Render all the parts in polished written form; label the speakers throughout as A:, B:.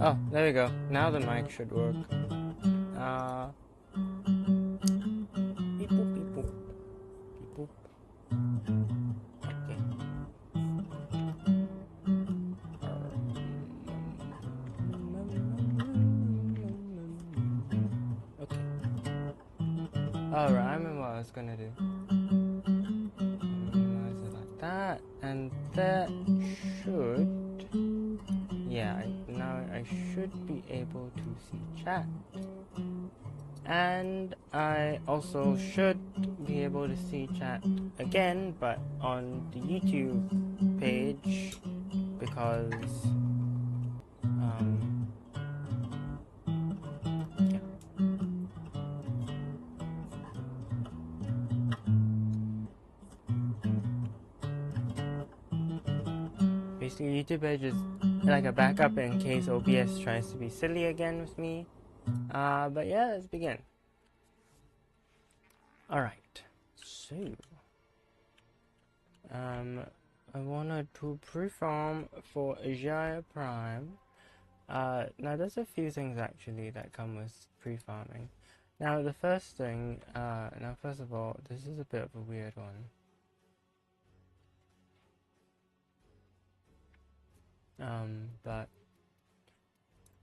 A: Oh, there we go. Now the mic should work. Beep boop, beep boop. Beep boop. Okay. Okay. Alright, I remember what I was gonna do. Minimize it like that, and that should... Yeah, now I should be able to see chat. And I also should be able to see chat again, but on the YouTube page, because, yeah. Basically, YouTube page is like a backup in case OBS tries to be silly again with me. But yeah, let's begin. Alright, so, I wanted to prefarm for Gyre Prime. Now there's a few things actually that come with pre-farming. Now the first thing, now first of all, this is a bit of a weird one. But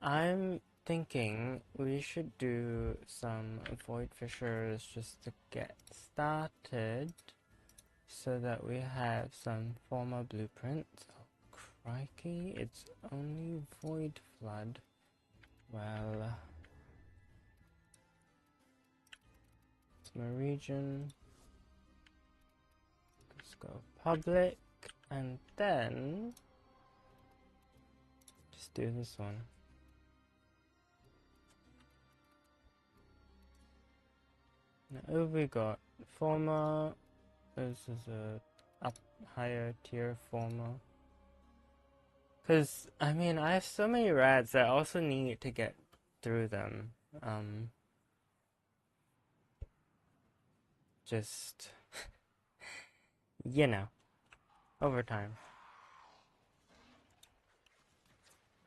A: I'm thinking we should do some void fissures just to get started so that we have some former blueprints. Oh crikey, it's only void flood. Well, it's my region. Let's go public and then just do this one. Now we got former. This is a higher tier former. Cause I mean I have so many rats that I also need to get through them. Just you know, over time.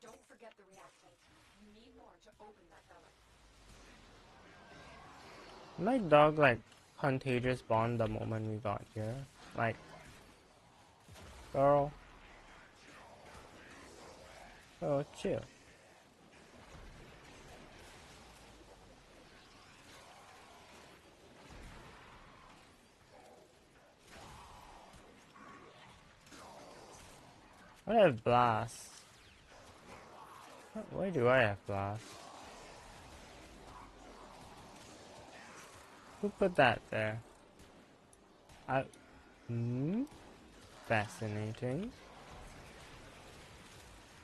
B: Don't forget the reactant. You need more to open that belloc.
A: My dog like contagious bond the moment we got here. Like, girl, oh chill. I have blast. Why do I have blast? Who put that there? Hmm? Fascinating.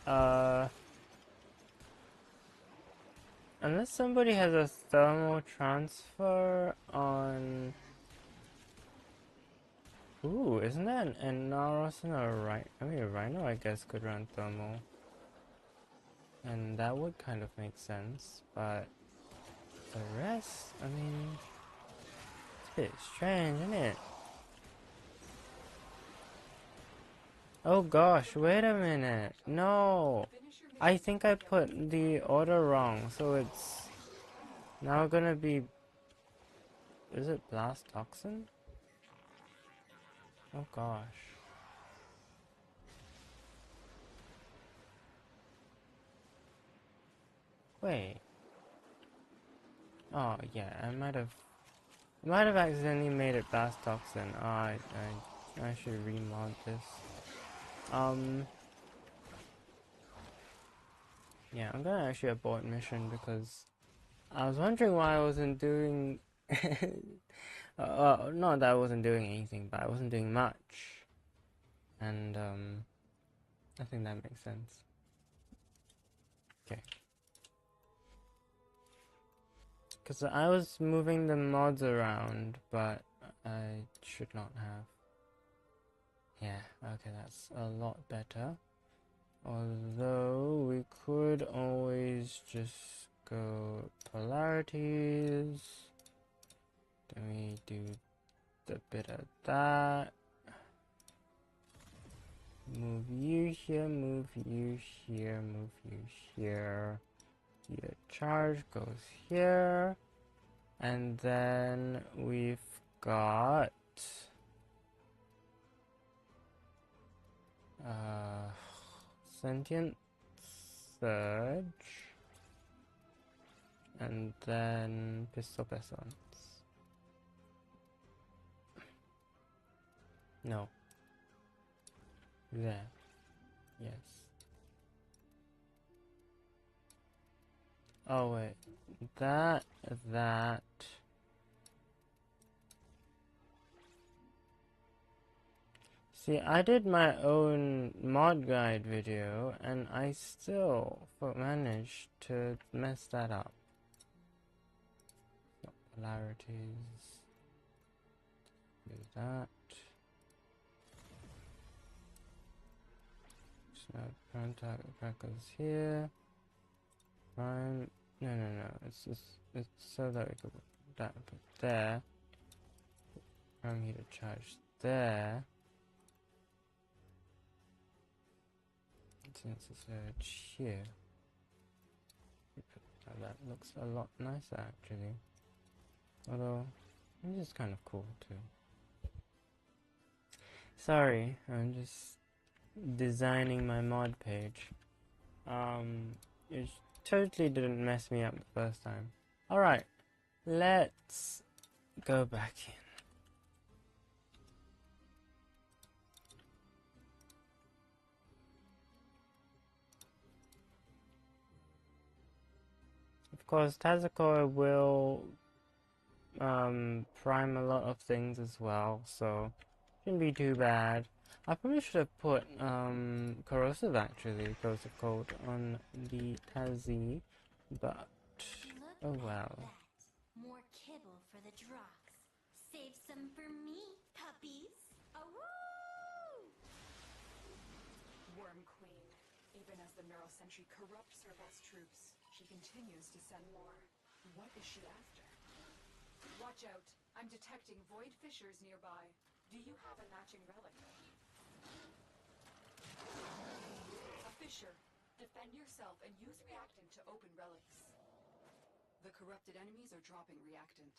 A: Uh, unless somebody has a thermal transfer on... Ooh, isn't that an Naros and a Rhino? I mean, a Rhino, I guess, could run thermal. And that would kind of make sense, but the rest, I mean, it's a bit strange, isn't it? Oh gosh, wait a minute. No! I think I put the order wrong, so it's now gonna be... Is it Blast Toxin? Oh gosh. Wait. Oh yeah, I might have accidentally made it Blast Toxin. Oh, I should remod this. Yeah, I'm gonna actually abort mission because I was wondering why I wasn't doing... not that I wasn't doing anything, but I wasn't doing much. And, I think that makes sense. Okay. Because I was moving the mods around, but I should not have. Yeah, okay, that's a lot better. Although we could always just go polarities. Then we do the bit of that. Move you here, move you here, move you here. Your charge goes here. And then we've got sentient surge, and then pistol pestilence. No. There. Yes. Oh wait. That. See, I did my own mod guide video, and I still managed to mess that up. Polarities. Do that. Snow prime target crackers here. Prime. No. It's just so that we could put that there. Prime heater charge there. Since it's here. That looks a lot nicer actually. Although this is kind of cool too. Sorry, I'm just designing my mod page. It totally didn't mess me up the first time. Alright, let's go back in. Of course, Tazakor will prime a lot of things as well, so shouldn't be too bad. I probably should have put corrosive coat on the Tazi, but oh well.
C: More kibble for the drops. Save some for me, puppies. Awoo!
B: Worm Queen. Even as the Neural Sentry corrupts her best troops, she continues to send more. What is she after? Watch out. I'm detecting void fissures nearby. Do you have a matching relic? A fissure. Defend yourself and use reactant to open relics. The corrupted enemies are dropping reactant.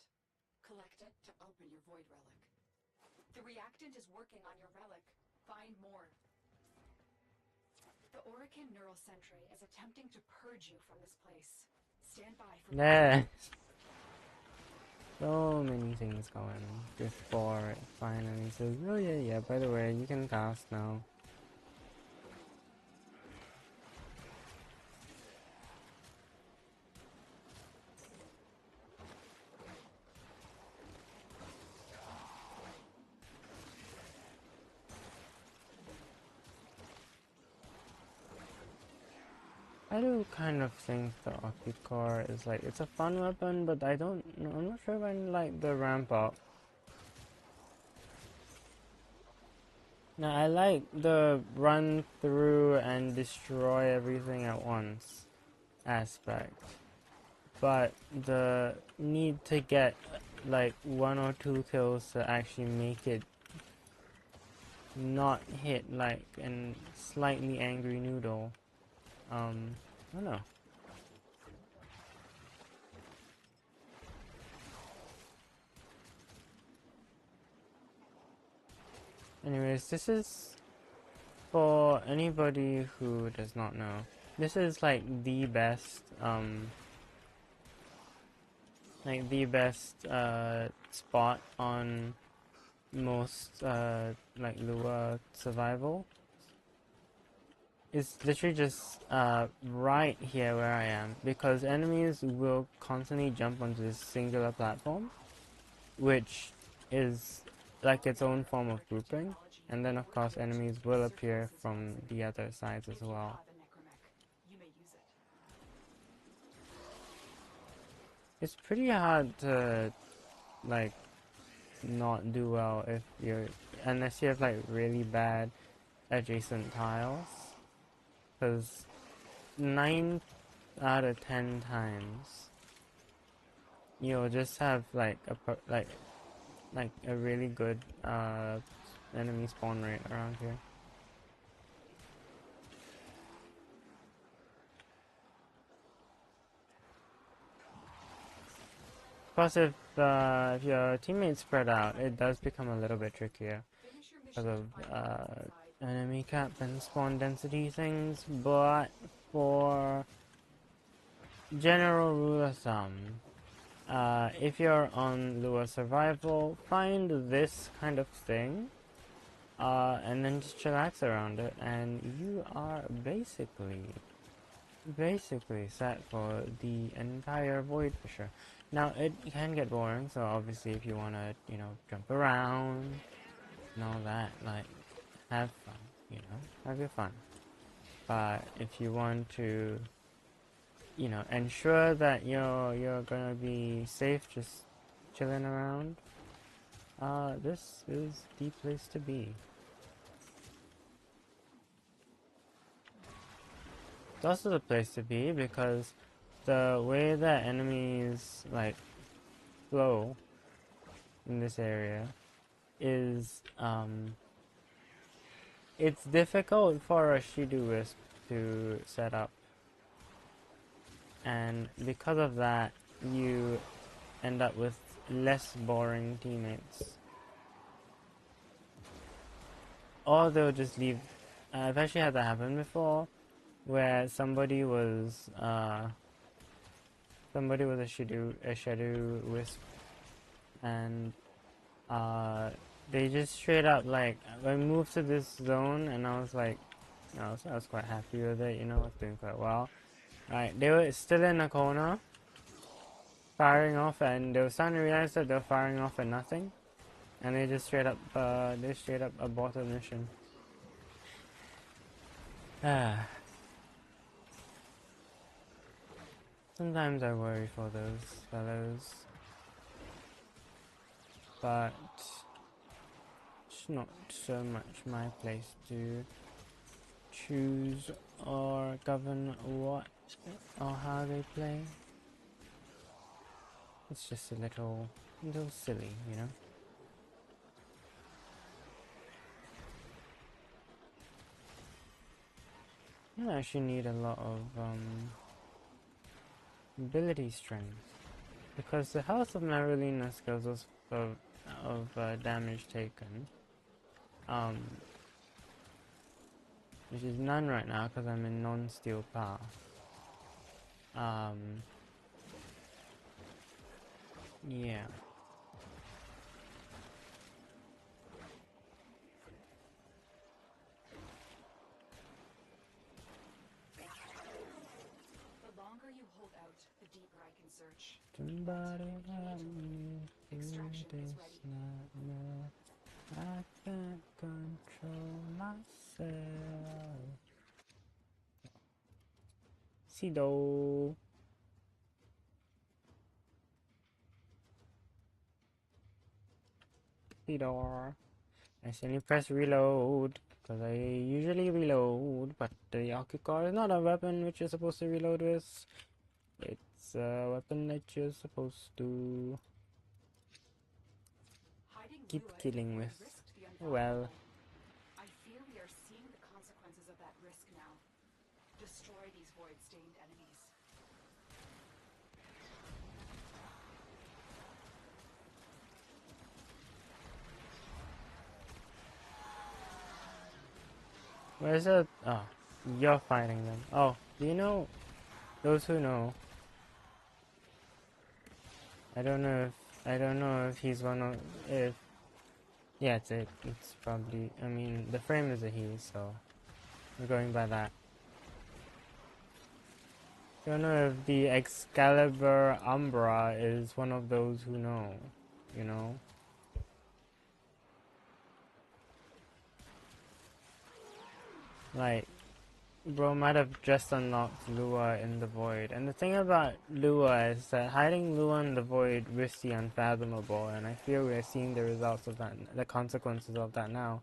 B: Collect it to open your void relic. The reactant is working on your relic. Find more. The Orican Neural Sentry is attempting to purge you from this place. Stand by for
A: There. So many things going before it finally says, oh yeah, by the way, you can cast now. I do kind of think the Orchid Core is like, it's a fun weapon, but I'm not sure if I like the ramp up. Now I like the run through and destroy everything at once aspect, but the need to get like 1 or 2 kills to actually make it not hit like a slightly angry noodle. I don't know. Anyways, this is for anybody who does not know. This is like the best, spot on most like Lua survival. It's literally just right here where I am, because enemies will constantly jump onto this singular platform, which is like its own form of grouping, and then of course enemies will appear from the other sides as well. It's pretty hard to like not do well if you're, unless you have like really bad adjacent tiles, because 9 out of 10 times you'll just have like a really good enemy spawn rate around here. Plus, if your teammates spread out, it does become a little bit trickier
B: Finish your
A: because
B: mission
A: of
B: to find the dark side.
A: enemy cap and spawn density things. But for general rule of thumb, if you're on Lua Survival, find this kind of thing, and then just chillax around it, and you are basically set for the entire Void Fisher. Now, it can get boring, so obviously if you want to, jump around and all that, like, have fun, have your fun. But if you want to, ensure that you're gonna be safe just chilling around, this is the place to be. It's also the place to be because the way that enemies, like, flow in this area is, it's difficult for a Shidu Wisp to set up. And because of that, you end up with less boring teammates. Or they'll just leave. I've actually had that happen before, where somebody was a shadow wisp, and they just straight up, like, I moved to this zone, and I was like, so I was quite happy with it, I was doing quite well. Right, they were still in a corner, firing off, and they were starting to realize that they were firing off at nothing, and they just straight up aborted mission. Sometimes I worry for those fellows, but it's not so much my place to choose or govern what or how they play. It's just a little silly, You actually need a lot of ability strength, because the health of Marulina scales of damage taken, which is none right now because I'm in non-steel path. Yeah.
B: The longer you hold out, the deeper I can search.
A: Somebody help me through
B: Extraction is
A: this
B: ready.
A: nightmare. I can't control myself. Sido. Sidor. I accidentally press reload, because I usually reload, but the Yakugar is not a weapon which you're supposed to reload with. It's a weapon that you're supposed to keep killing with. Well,
B: I fear we are seeing the consequences of that risk now. Destroy these void-stained enemies.
A: where's it? Oh, you're fighting them. Oh, do you know? Those who know. I don't know if he's one of if. Yeah, it's probably. I mean, the frame is a he, so we're going by that. Don't know if the Excalibur Umbra is one of those who know, you know? Like, bro might have just unlocked Lua in the Void. And the thing about Lua is that hiding Lua in the Void risks the unfathomable, and I feel we're seeing the results of that, the consequences of that now.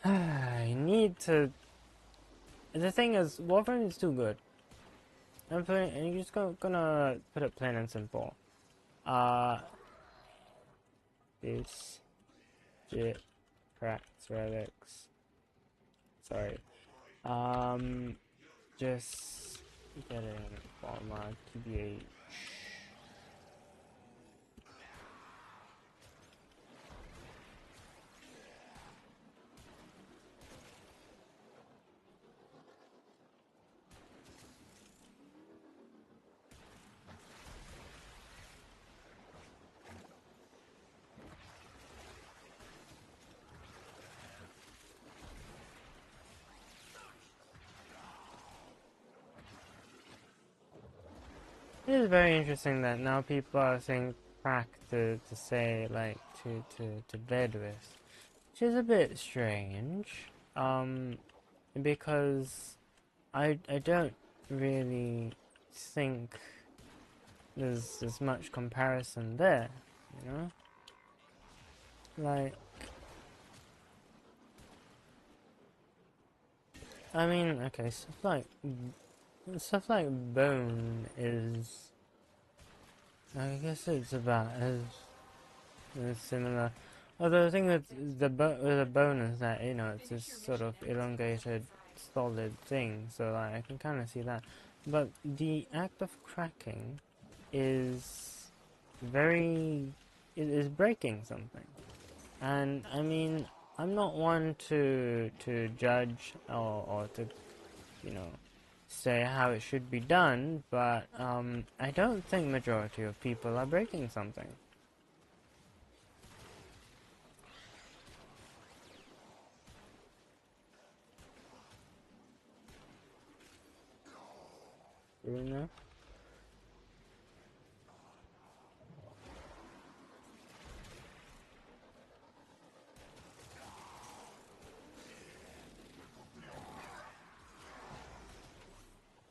A: I need to... The thing is, Warframe is too good. And you're just gonna put it plain and simple. This shit cracks relics. Sorry. Just getting format TBH. It is very interesting that now people are saying crack to say like to bed with, which is a bit strange. Because I don't really think there's much comparison there, you know? Like, I mean, okay, stuff like bone is, I guess it's about as similar. Although the thing with the bone is that, you know, it's this sort of elongated, solid thing, so like, I can kind of see that. But the act of cracking is very, it is breaking something. And I mean, I'm not one to judge or to, you know, say how it should be done, but I don't think majority of people are breaking something. You know?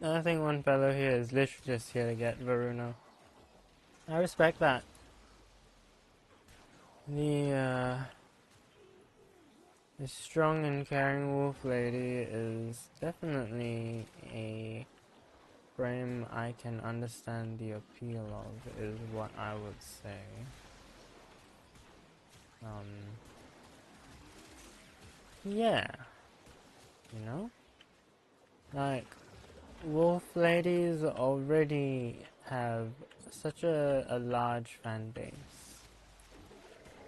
A: I think one fellow here is literally just here to get Varuna. I respect that. The strong and caring wolf lady is definitely a frame I can understand the appeal of, is what I would say. Yeah, you know? Like, wolf ladies already have such a large fan base.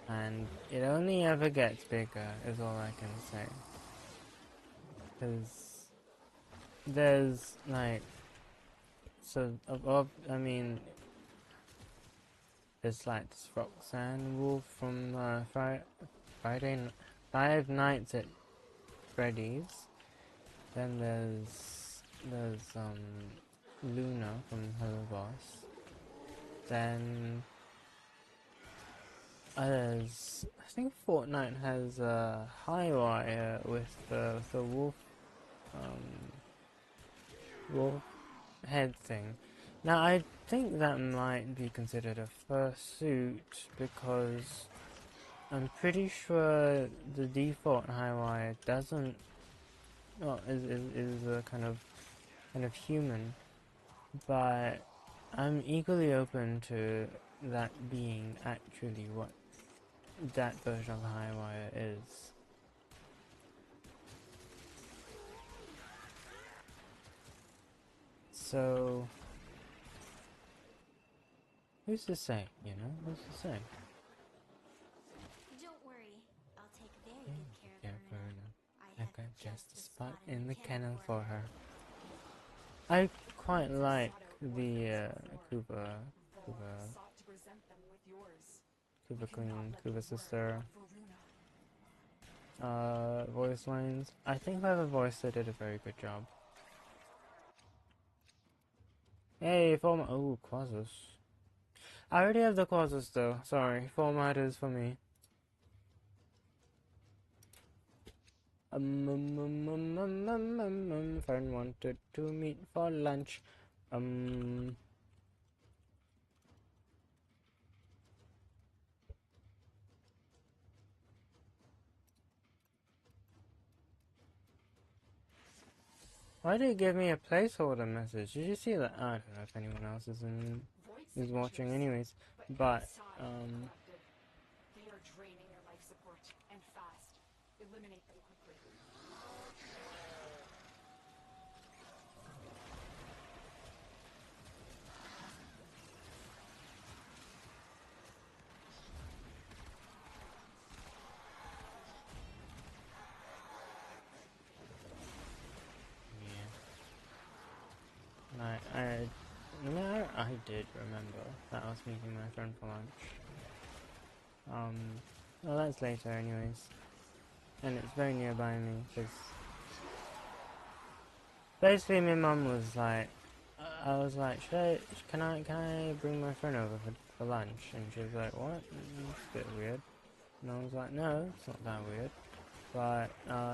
A: And it only ever gets bigger, is all I can say. Because there's, like, so, I mean, there's like this Roxanne Wolf from Five Nights at Freddy's. Then there's Luna from Hello Boss. Then there's, I think Fortnite has a high wire with the wolf head thing. Now I think that might be considered a fursuit because I'm pretty sure the default high wire doesn't, well, is a kind of human, but I'm equally open to that being actually what that version of high wire is. So who's to say, you know? Who's to say?
C: Don't worry, I'll take very good care of
A: Verna.
C: Verona.
A: I've got just a spot in the kennel for her. I quite like the Kuba Queen, Kuba sister voice lines. I think whoever voiced it did a very good job. Hey, format. Oh, Quasus. I already have the Quasus though. Sorry, format is for me. Friend wanted to meet for lunch. Why did it give me a placeholder message? Did you see that? I don't know if anyone else is watching anyways, but
B: They are draining your life support, and fast. Eliminate them quickly.
A: I did remember that I was meeting my friend for lunch. Well, that's later anyways. And it's very nearby me, because basically my mum was like, I was like, can I bring my friend over for lunch? And she was like, what? It's a bit weird. And I was like, no, it's not that weird. But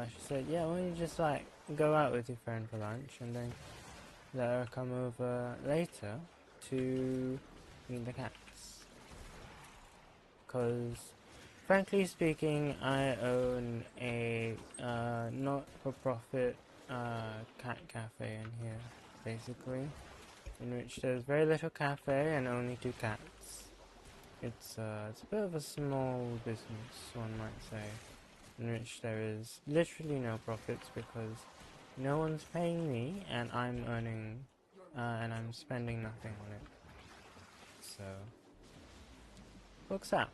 A: she said, yeah, why don't you just like go out with your friend for lunch and then let her come over later to meet the cats. Because, frankly speaking, I own a not-for-profit cat cafe in here, basically, in which there's very little cafe and only 2 cats. It's a bit of a small business, one might say, in which there is literally no profits because no one's paying me and I'm earning and I'm spending nothing on it. So, works out.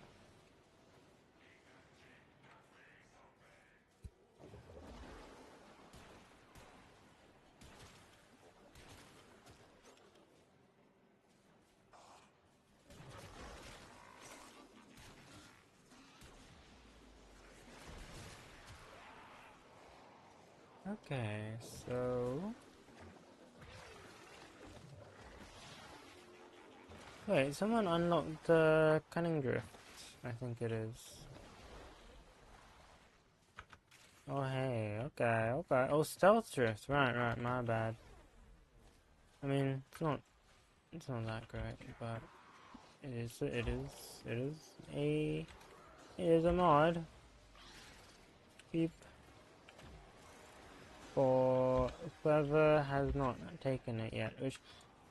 A: Okay, so... Wait, someone unlocked the Cunning Drift, I think it is. Oh hey, okay. Oh, Stealth Drift, right, my bad. I mean, it's not that great, but it is a mod. Beep. For whoever has not taken it yet, which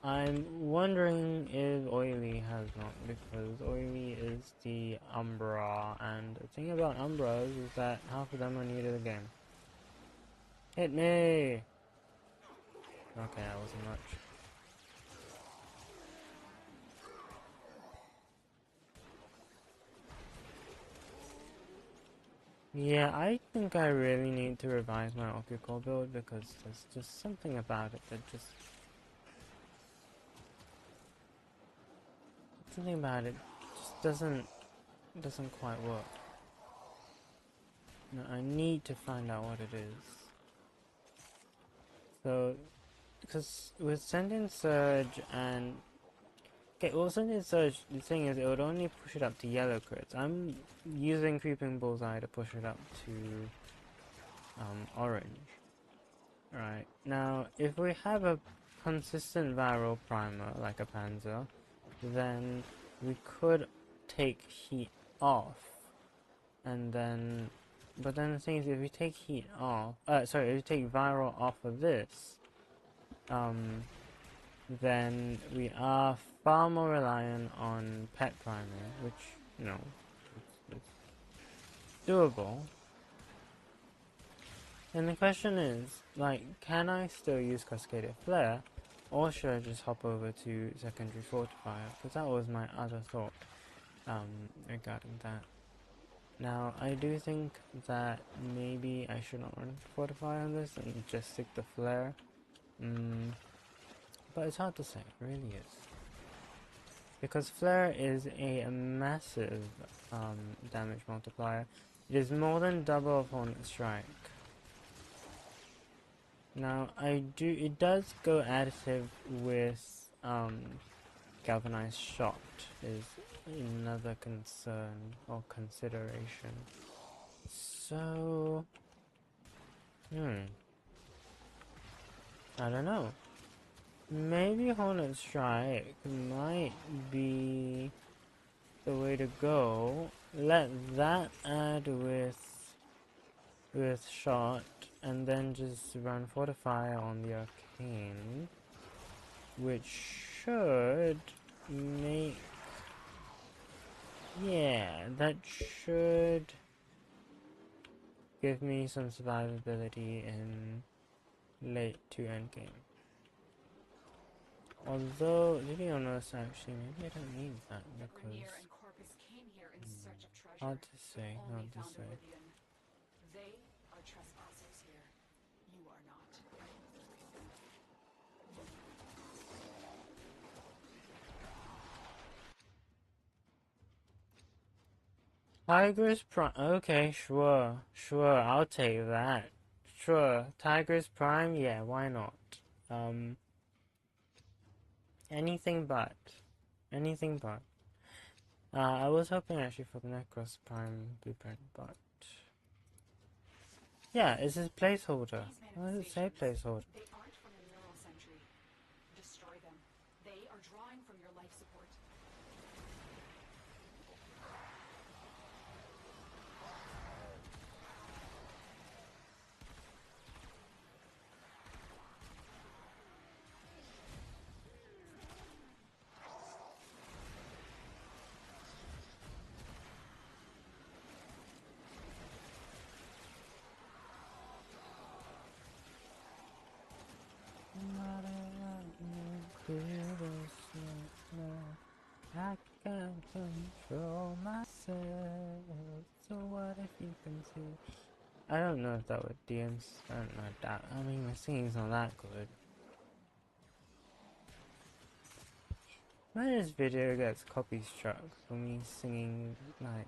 A: I'm wondering if Oily has not, because Oily is the Umbra, and the thing about Umbras is that half of them are new to the game. Hit me! Okay, that wasn't much. Yeah, I think I really need to revise my Okuko build, because there's just something about it that just... Something about it just doesn't quite work. No, I need to find out what it is. So, because with Sentient Surge and... Okay, well, Sentient Surge, the thing is, it would only push it up to yellow crits. I'm using Creeping Bullseye to push it up to orange. Right, now, if we have a consistent viral primer, like a Panzer, then we could take heat off, and then... But then the thing is, if we take heat off... if we take viral off of this, then we are far more reliant on pet priming, which, you know, it's doable. And the question is, like, can I still use Cascadier Flare, or should I just hop over to Secondary Fortifier? Because that was my other thought regarding that. Now, I do think that maybe I should not run Fortify on this and just stick the Flare. But it's hard to say, it really is. Because Flare is a massive damage multiplier. It is more than double of Hornet Strike. Now, it does go additive with Galvanized Shot, is another concern or consideration. So, I don't know. Maybe Hornet Strike might be the way to go. Let that add with Shot, and then just run Fortify on the Arcane, which should make... Yeah, that should give me some survivability in late to end game. Although, to be honest, actually, maybe I don't need that, because... Hard to say, hard to say.
B: They are trespassers here. You are not.
A: Tigress Prime. Okay, sure, I'll take that. Sure, Tigress Prime. Yeah, why not? Anything but. Anything but. I was hoping actually for the Necros Prime blueprint, but... Yeah, it's his placeholder. Why does it say placeholder?
B: They aren't from a neural century. Destroy them. They are drawing from your life support.
A: I can't control myself. So what if you can see? I don't know if that would DMs. I don't know that. I mean, my singing's not that good. When this video gets copy struck for me singing like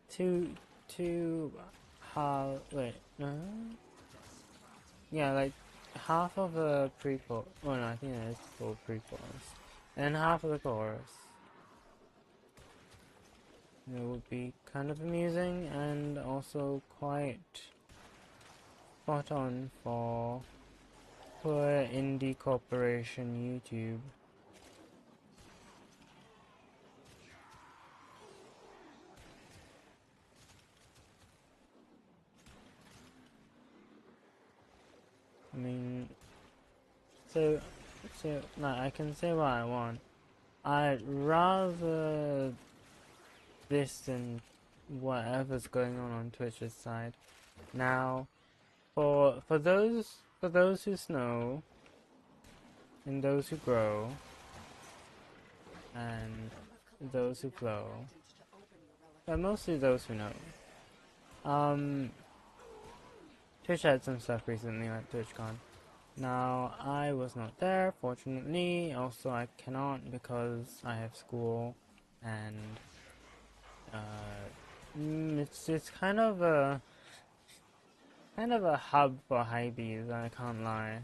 A: two half. Wait, no. Yeah, like half of a pre-chorus. Oh no, I think it is full pre-chorus, and half of the chorus. It would be kind of amusing and also quite spot on for poor indie corporation YouTube. I mean, so like I can say what I want. I'd rather this than whatever's going on Twitch's side. Now, for those who know and those who grow and those who flow, but mostly those who know. Twitch had some stuff recently at TwitchCon. Now, I was not there, fortunately. Also, I cannot because I have school, and it's kind of a hub for hypebees. I can't lie.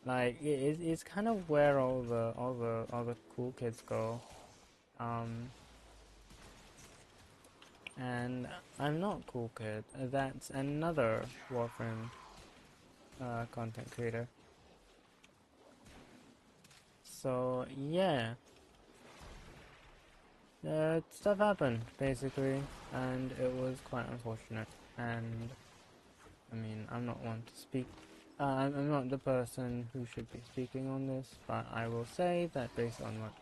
A: Like it's kind of where all the cool kids go. And I'm not cool kid. That's another Warframe content creator. So yeah, stuff happened basically, and it was quite unfortunate. And I mean, I'm not one to speak. I'm not the person who should be speaking on this, but I will say that based on what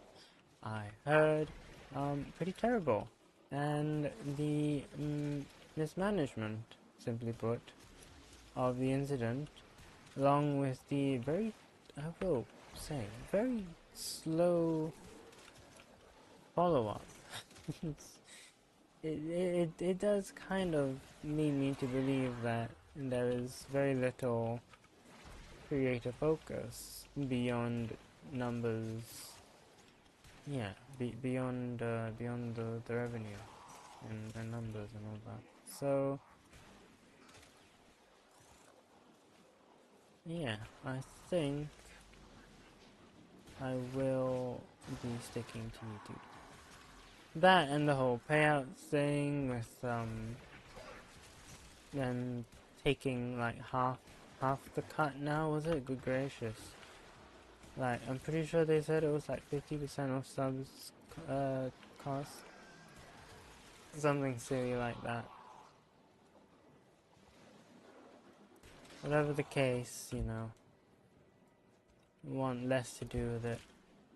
A: I heard, pretty terrible. And the mismanagement, simply put, of the incident, along with the very, I will say, very slow follow-up. it does kind of lead me to believe that there is very little creative focus beyond numbers. Yeah, beyond the revenue and numbers and all that. So yeah, I think I will be sticking to YouTube. That and the whole payouts thing with them taking like half the cut now, was it? Good gracious. Like, I'm pretty sure they said it was like 50% of subs cost. Something silly like that. Whatever the case, you know, want less to do with it.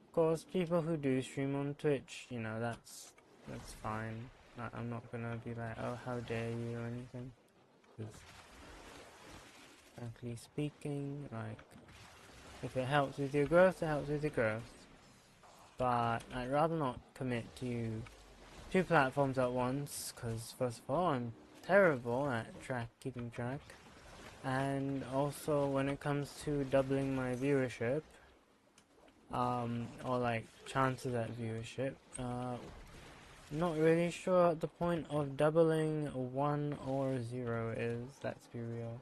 A: Of course, people who do stream on Twitch, you know, that's fine. I'm not gonna be like, oh, how dare you or anything. Because, frankly speaking, like, if it helps with your growth, it helps with your growth. But I'd rather not commit to 2 platforms at once, because first of all, I'm terrible at keeping track. And also, when it comes to doubling my viewership, or like chances at viewership, not really sure what the point of doubling 1 or 0 is, let's be real.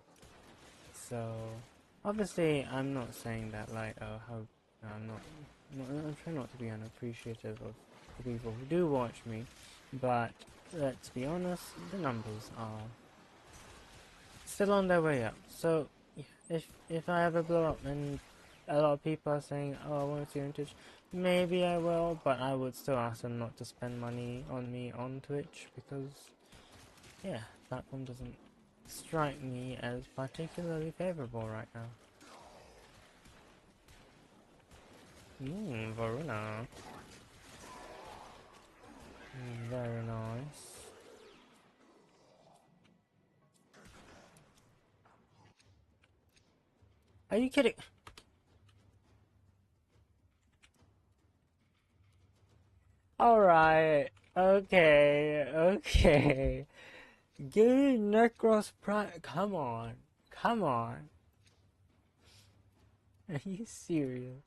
A: So, Obviously, I'm not saying that like, oh, how I'm trying not to be unappreciative of the people who do watch me, but let's be honest, the numbers are still on their way up. So, yeah, if I ever blow up and a lot of people are saying, oh, I want to see vintage, maybe I will, but I would still ask them not to spend money on me on Twitch because, yeah, platform doesn't strike me as particularly favorable right now. Varuna. Very nice. Are you kidding? Alright. Okay. Okay. Give me Necros Prime. Come on. Come on. Are you serious?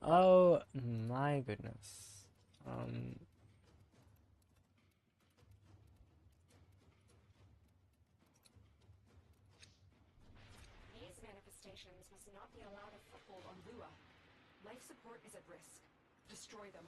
A: Oh my goodness.
B: These manifestations must not be allowed a foothold on Lua. Life support is at risk. Destroy them.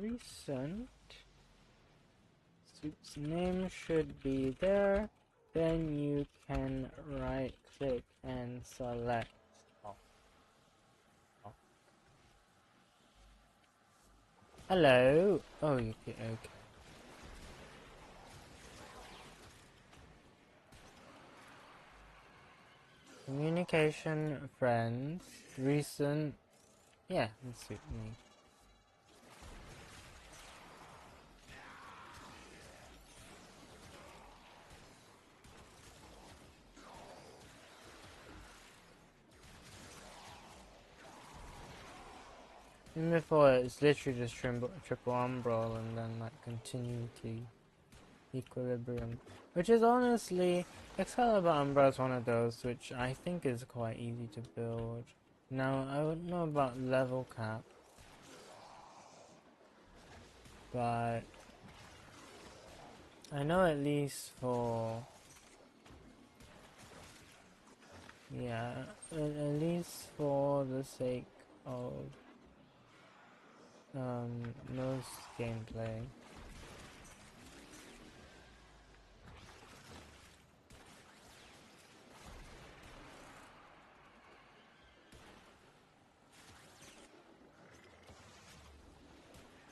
A: Recent. Suit's name should be there. Then you can right click and select. Oh. Oh. Hello. Oh, you can. Okay. Communication, friends, recent. Yeah, that suit me. And before it's literally just triple umbral and then like continuity, equilibrium, which is honestly Excalibur Umbra is one of those which I think is quite easy to build. Now I wouldn't know about level cap, but I know at least for yeah, at least for the sake of most gameplay.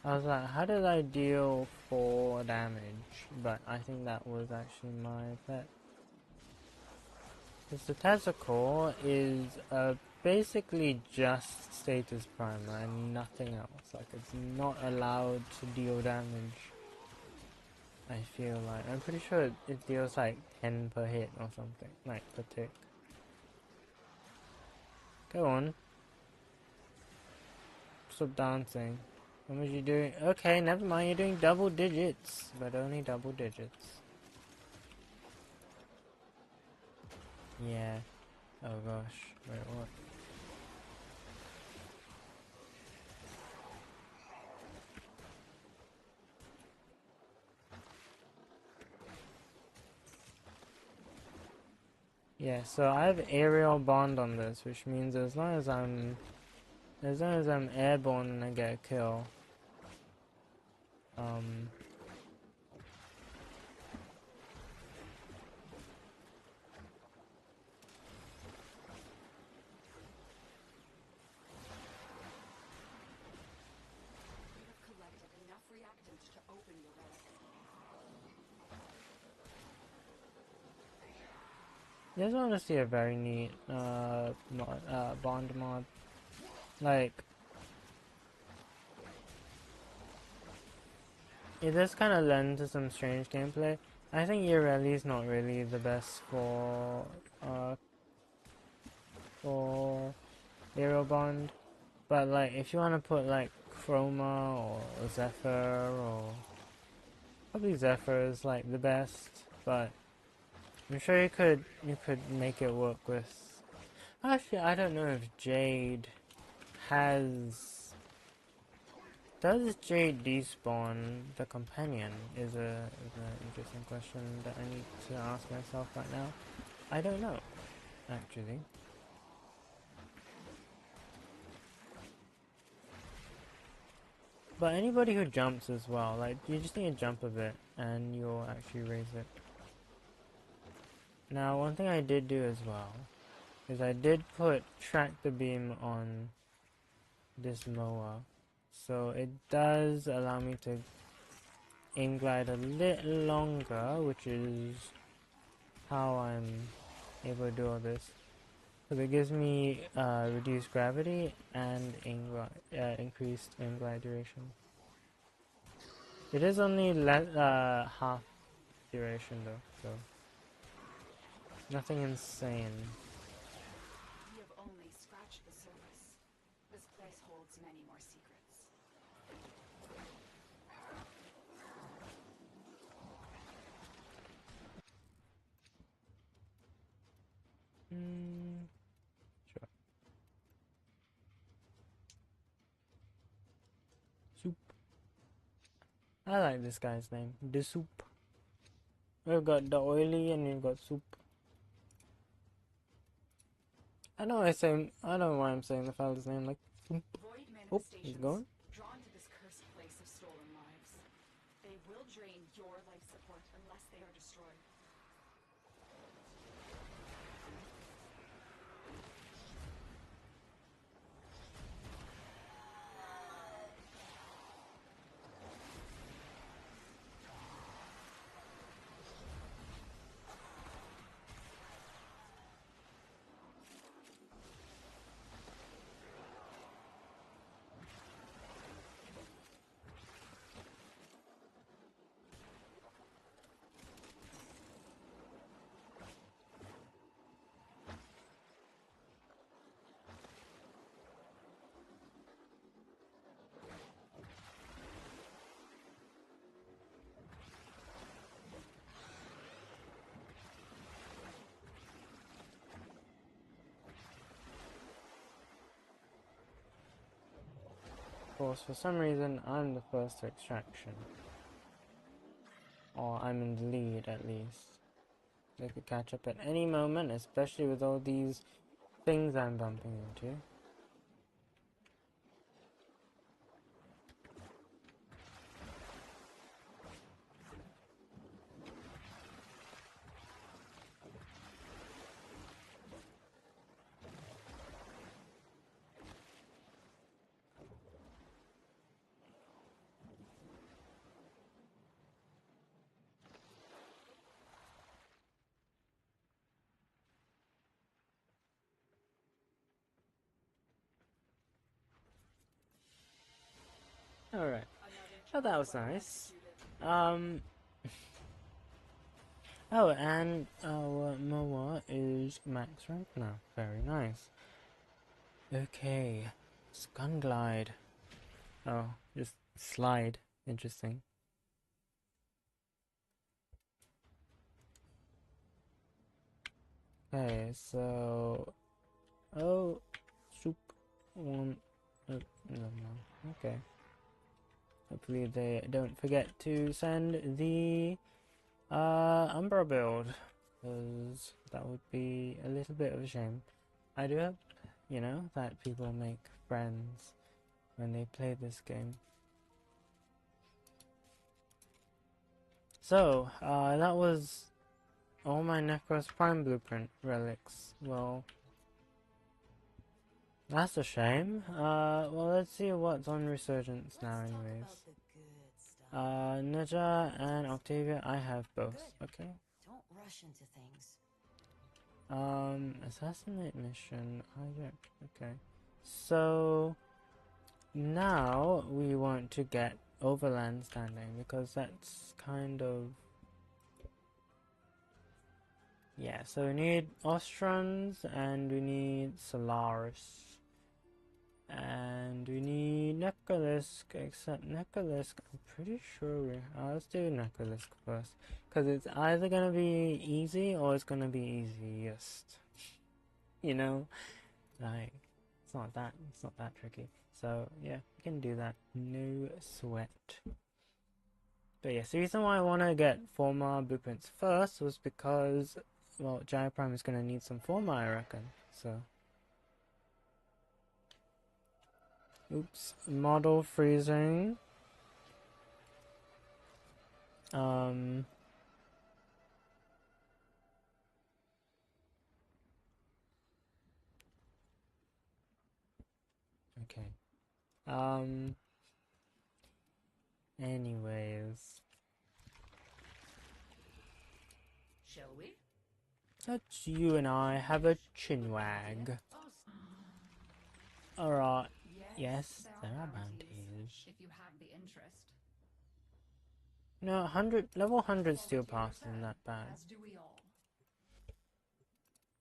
A: I was like, how did I deal 4 damage? But I think that was actually my pet. Because the Tentacle is basically just status primer and nothing else. Like, it's not allowed to deal damage. I feel like. I'm pretty sure it deals like 10 per hit or something. Like, per tick. Go on. Stop dancing. What was you doing? Okay, never mind. You're doing double digits. But only double digits. Yeah. Oh gosh. Wait, what? Yeah, so I have aerial bond on this, which means as long as I'm airborne and I get a kill,
B: You have collected enough reactants to open your relic.
A: This is honestly a very neat bond mod. Like, it does kind of lend to some strange gameplay. I think Ireli is not really the best for Hero Bond, but like if you want to put like Chroma or Zephyr, or probably Zephyr is like the best, but I'm sure you could make it work with. Actually, I don't know if Jade has. Does Jade despawn the companion? Is an interesting question that I need to ask myself right now. I don't know, actually. But anybody who jumps as well, like you just need to jump a bit and you'll actually raise it. Now, one thing I did do as well is I did put track the beam on this mower, so it does allow me to aim glide a little longer, which is how I'm able to do all this. So it gives me reduced gravity and increased aim glide duration. It is only half duration though, so nothing insane.
B: We have only scratched the surface. This place holds many more secrets.
A: Sure. Soup. I like this guy's name. The Soup. We've got the oily and we've got soup. I know why I'm saying the fella's name like soup.
B: Void
A: Oh, he's
B: manifestations,
A: going.
B: drawn to this cursed place of stolen lives. They will drain your life support unless they are destroyed.
A: Of course, for some reason, I'm the first to extraction. Or I'm in the lead, at least. They could catch up at any moment, especially with all these things I'm bumping into. Alright. Oh, that was nice. Oh, and our Moa is max rank now. Very nice. Okay. Scun glide. Oh, just slide. Interesting. Okay, so... Oh, soup. One... Oh, no. Okay. Hopefully they don't forget to send the Umbra build, because that would be a little bit of a shame. I do hope, you know, that people make friends when they play this game. So, that was all my Necros Prime Blueprint relics. Well, that's a shame. Well, let's see what's on Resurgence now anyways. Ninja and Octavia, I have both. Okay.
D: Don't rush into things.
A: Assassinate mission. Hijack. Okay. So now we want to get overland standing because that's kind of, yeah. So we need Ostrons and we need Solaris. And we need Necrolisk, except Necrolisk, I'm pretty sure let's do Necrolisk first. Because it's either gonna be easy or it's gonna be easiest. You know? Like, it's not that tricky. So, yeah, we can do that. No sweat. But yes, the reason why I want to get former blueprints first was because, well, Gyre Prime is gonna need some former, I reckon. So. Oops, model freezing. Okay. Anyways.
B: Shall we?
A: Let's you and I have a chinwag. Alright. Yes, there are bounties.
B: If you have the interest.
A: No, 100, level 100 steel pass isn't that bad.
B: As do we all.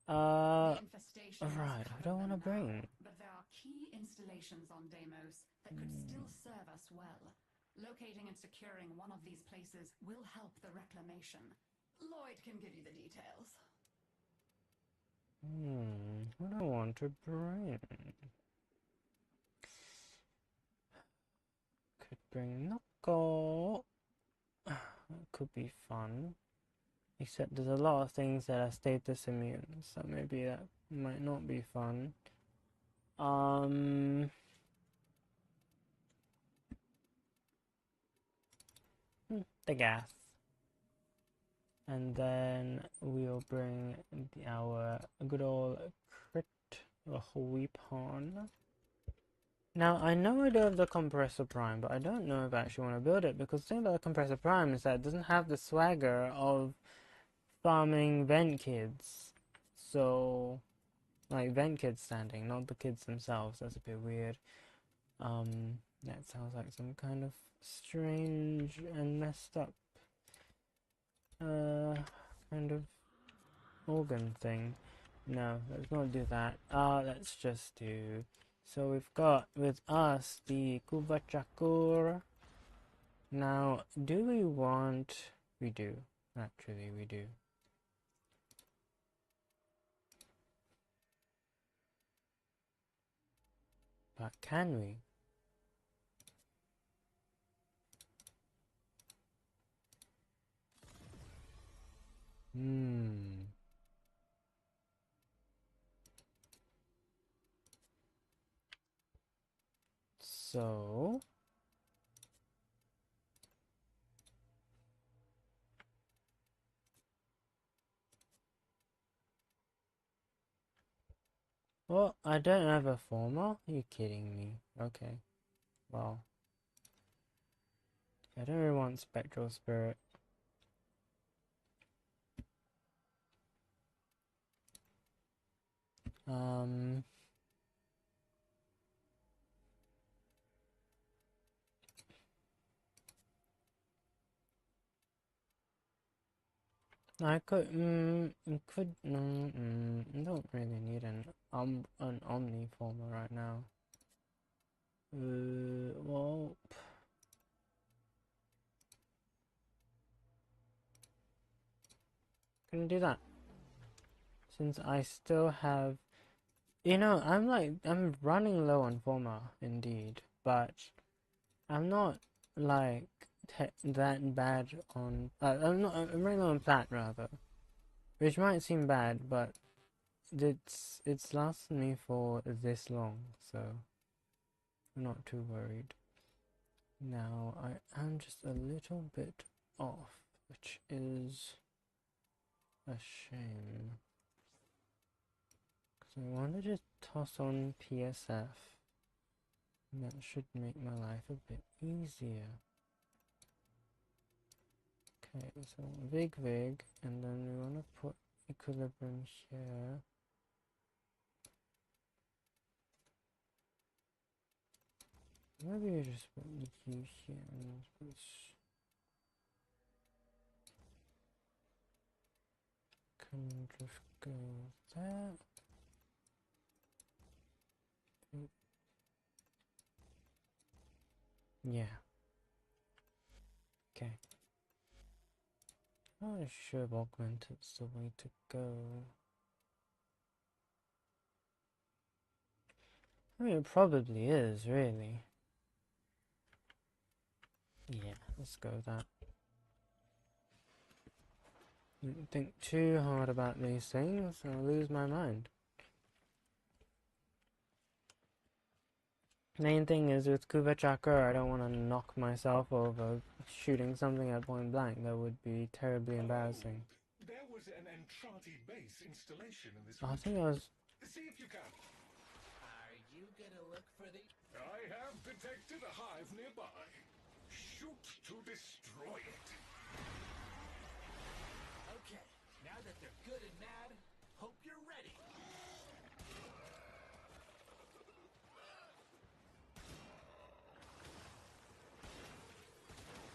A: Right, I don't want to bring.
B: But there are key installations on Deimos that could still serve us well. Locating and securing one of these places will help the reclamation. Lloyd can give you the details.
A: What do I want to bring? Could bring Knuckle. That could be fun. Except there's a lot of things that are status immune, so maybe that might not be fun. The gas. And then we'll bring our good old crit weapon. Now, I know I do have the Compressor Prime, but I don't know if I actually want to build it, because the thing about the Compressor Prime is that it doesn't have the swagger of farming vent kids. So, like, vent kids standing, not the kids themselves. That's a bit weird. That sounds like some kind of strange and messed up kind of organ thing. No, let's not do that. Let's just do. So we've got with us the Kuvachakur. Now, do we want? We do. Actually, we do. But can we? So well, I don't have a former? Are you kidding me? Okay. Well, I don't really want Spectral Spirit. I could, I don't really need an Omni former right now. Well, can I do that? Since I still have, I'm running low on former, indeed, but I'm not, like, that bad on, I'm running low on plat, rather. Which might seem bad, but it's lasted me for this long, so I'm not too worried. Now I am just a little bit off, which is a shame. So I want to just toss on PSF. And that should make my life a bit easier. Okay, so Vig, and then we want to put equilibrium here. Maybe I just put the U here and put can just go there. Yeah. Okay. I'm not sure if augmented's the way to go. I mean, it probably is, really. Yeah, let's go with that. Don't think too hard about these things, I'll lose my mind. Main thing is with Kuva Chakra, I don't want to knock myself over shooting something at point blank. That would be terribly embarrassing.
D: There was an Entrati base installation in this
A: I think
D: region.
A: I was...
D: See if you can.
E: Are you gonna look for the...
D: I have detected a hive nearby. Shoot to destroy it.
E: Okay, now that they're good and mad, hope you're ready.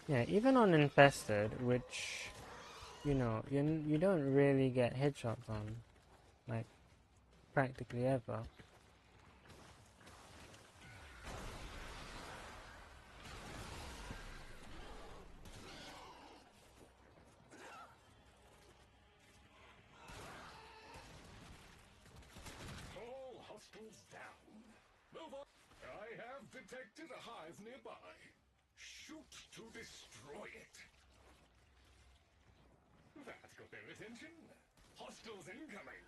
A: Yeah, even on Infested, which, you know, you don't really get headshots on, like, practically ever.
D: All hostiles down. Move on. I have detected a hive nearby. Shoot to destroy it. That got their attention. Hostiles incoming.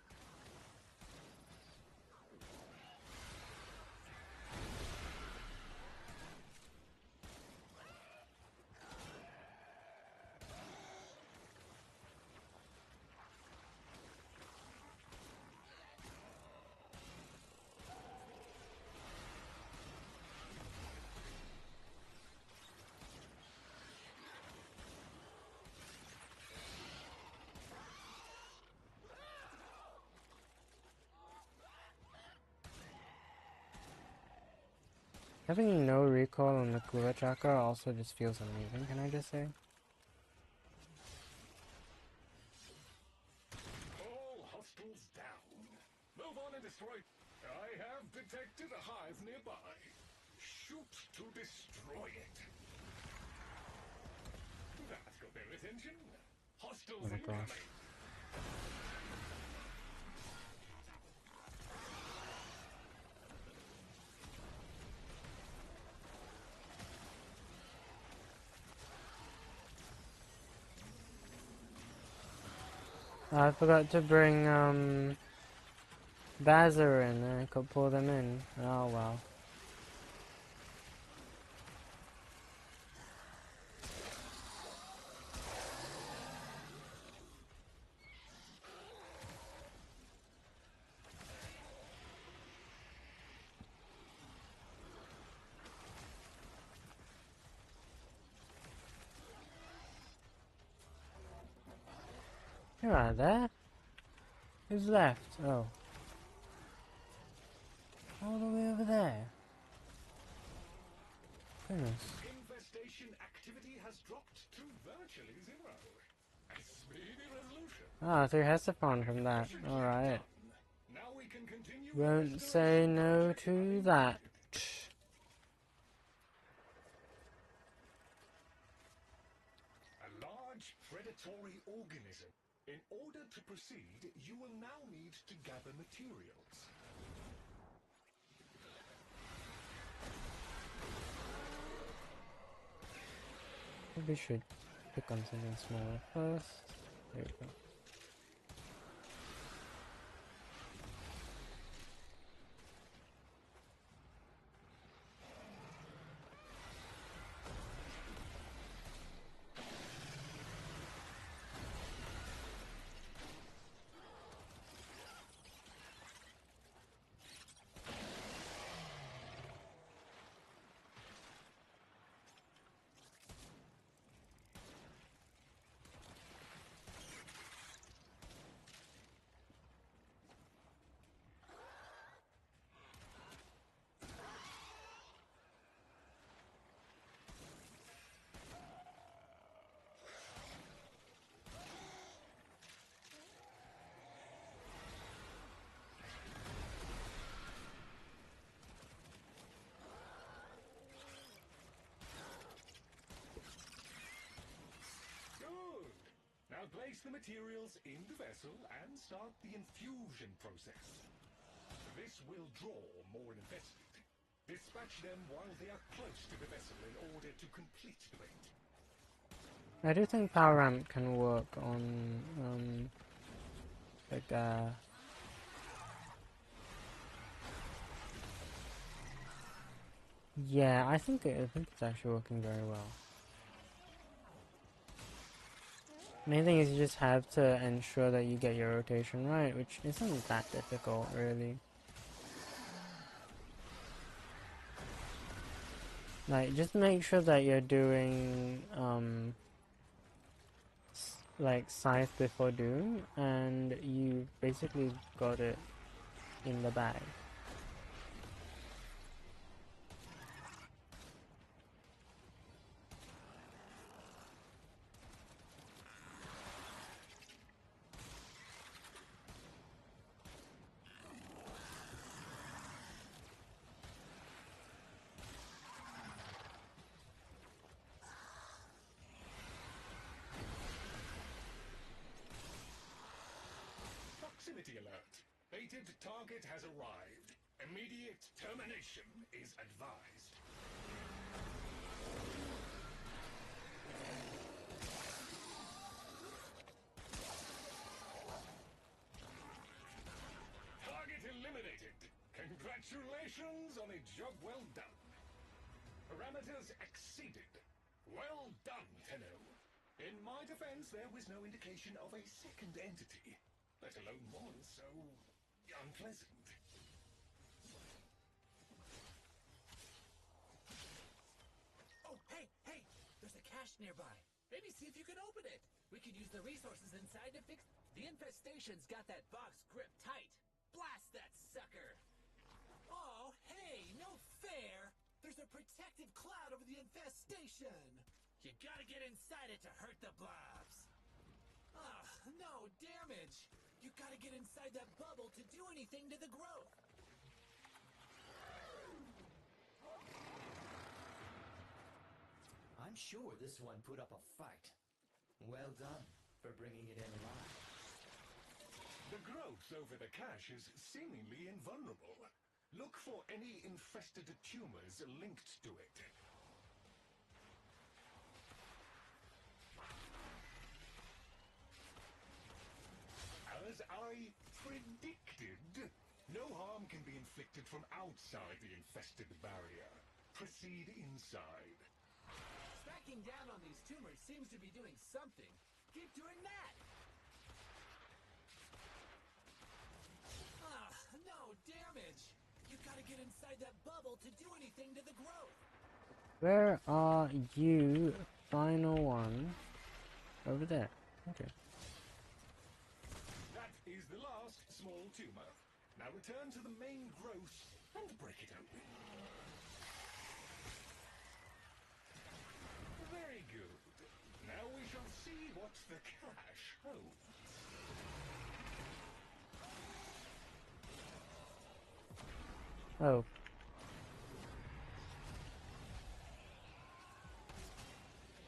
A: Having no recoil on the Kuva Chakra also just feels amazing, can I just say?
D: All hostiles down. Move on and destroy. I have detected a hive nearby. Shoot to destroy it. That got their attention. Hostiles
A: Oh my
D: incoming.
A: gosh. I forgot to bring, Bazzer in, and I could pull them in. Oh well. You're right there. Who's left? Oh. All the way over there. Goodness.
D: Infestation activity has dropped to virtually zero. A speedy resolution.
A: Ah, 3 Hesapon from that. Alright.
D: Now we can continue.
A: Won't say no to that.
D: A large predatory organism. In order to proceed, you will now need to gather materials.
A: Maybe should pick on something smaller first. There we go.
D: Place the materials in the vessel and start the infusion process. This will draw more infested. Dispatch them while they are close to the vessel in order to complete the bait.
A: I do think power ramp can work on like yeah, I think it's actually working very well. Main thing is you just have to ensure that you get your rotation right, which isn't that difficult really. Like, just make sure that you're doing like Scythe before Doom, and you basically got it in the bag.
D: Proximity alert. Baited target has arrived. Immediate termination is advised. Target eliminated. Congratulations on a job well done. Parameters exceeded. Well done, Tenno. In my defense, there was no indication of a second entity, let alone one so unpleasant.
E: Oh, hey! There's a cache nearby. Maybe see if you can open it. We could use the resources inside to fix... The infestation's got that box gripped tight. Blast that sucker! Oh, hey, no fair! There's a protective cloud over the infestation! You gotta get inside it to hurt the blobs! Ah, no damage! You gotta get inside that bubble to do anything to the growth!
F: I'm sure this one put up a fight. Well done for bringing it in alive.
D: The growth over the cache is seemingly invulnerable. Look for any infested tumors linked to it. As I predicted, no harm can be inflicted from outside the infested barrier. Proceed inside.
E: Stacking down on these tumors seems to be doing something. Keep doing that! Ah, no damage! You gotta get inside that bubble to do anything to the growth!
A: Where are you? Final one. Over there. Okay.
D: That is the last small tumor. Now return to the main growth and break it open. Very good. Now we shall see what the cache holds.
A: Oh.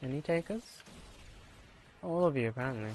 A: Any takers? All of you, apparently.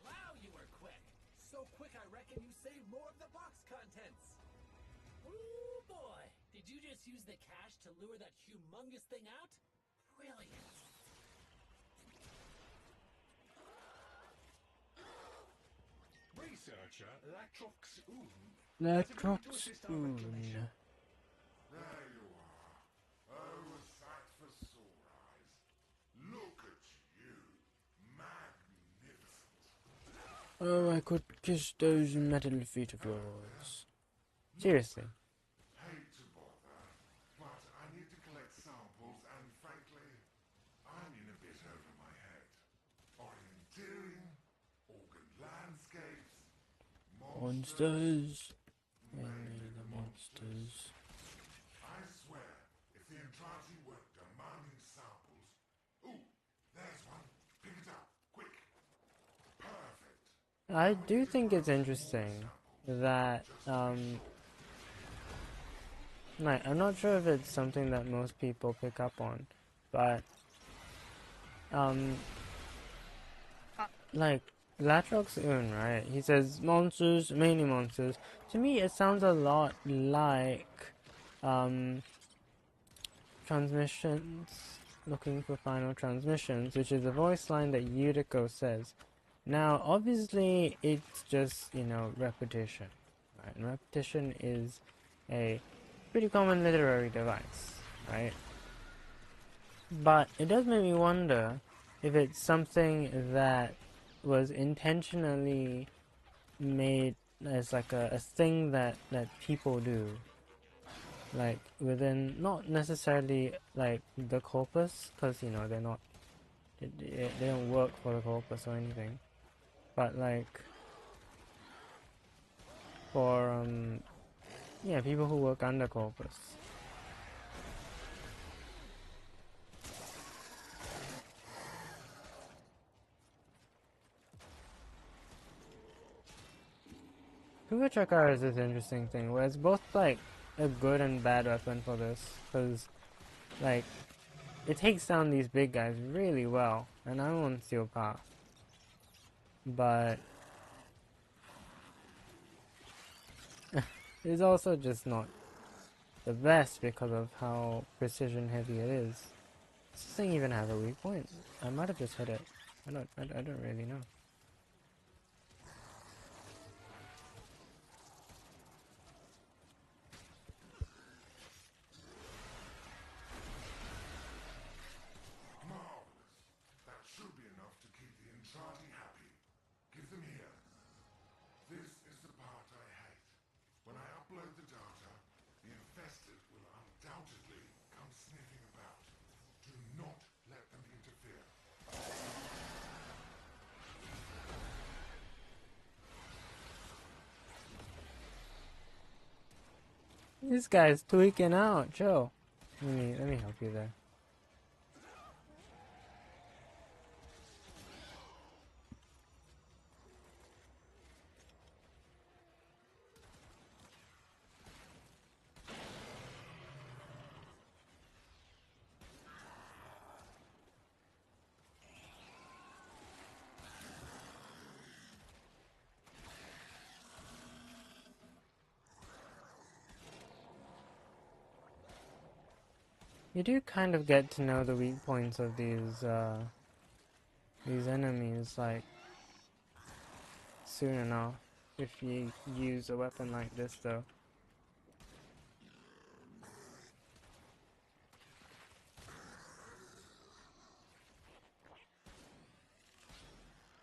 E: Wow, you were quick! So quick I reckon you saved more of the box contents! Ooh boy! Did you just use the cache to lure that humongous thing out? Brilliant!
D: Researcher Latrox Oon.
A: Latrox Oon.
G: There you are. Oh, a sight for sore eyes. Look at you. Magnificent.
A: Oh, I could kiss those metal feet of yours. Seriously.
G: Hate to bother, but I need to collect samples, and frankly, I'm in a bit over my head.
A: Monsters. Only the monsters.
G: I swear, if the Entrati weren't demanding samples... Ooh, there's one. Pick it up, quick. Perfect.
A: I do think it's interesting that, like, I'm not sure if it's something that most people pick up on, but, like, Latrock's own, right? He says monsters, mainly monsters. To me, it sounds a lot like, transmissions, looking for final transmissions, which is a voice line that Yuriko says. Now, obviously, it's just, you know, repetition, right? And repetition is a pretty common literary device, right? But it does make me wonder if it's something that was intentionally made as like a thing that people do, like within, not necessarily like the corpus, because, you know, they're not, they don't work for the corpus or anything, but like for yeah, people who work under corpus. Kuga is this interesting thing where it's both like a good and bad weapon for this, because like it takes down these big guys really well, and I'm on Steel Path, but it's also just not the best because of how precision heavy it is. Does this thing even have a weak point? I might have just hit it. I don't really know.
G: Marvelous. That should be enough to keep the Entrati happy. Give them here. This is the part I hate. When I upload the data, the infested will undoubtedly come sniffing about. Do not let them interfere.
A: This guy's tweaking out, Joe. Let me help you there. You do kind of get to know the weak points of these enemies, like, soon enough, if you use a weapon like this, though.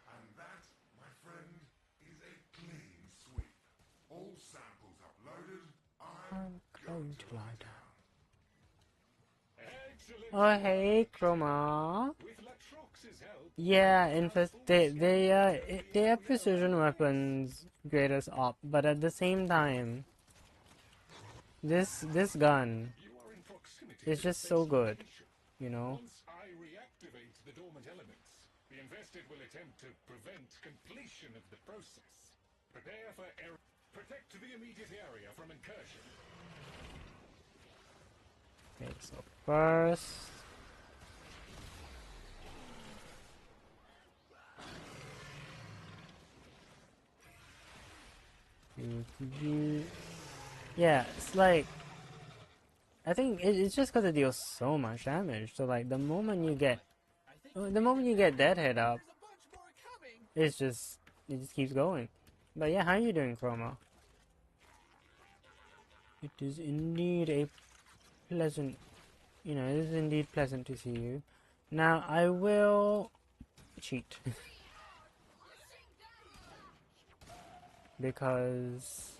G: And that, my friend, is a clean sweep. All samples uploaded. I'm
A: Going to lie down.
D: Excellent.
A: Oh, hey, Chroma.
D: With Latrox's help,
A: Yeah, they are precision weapons, greatest op, but at the same time, this gun
D: you are in proximity
A: is
D: to
A: just
D: the
A: so
D: base
A: good,
D: location.
A: you know?
D: Once I reactivate the dormant elements, the infested will attempt to prevent completion of the process. Prepare for error. Protect the immediate area from incursion.
A: Okay, so first, yeah, it's like, I think it's just because it deals so much damage. So like the moment you get that head up,
E: There's a bunch more coming.
A: it just keeps going. But yeah, how are you doing, Chroma? It is indeed a pleasant, you know, it is indeed pleasant to see you. Now I will cheat because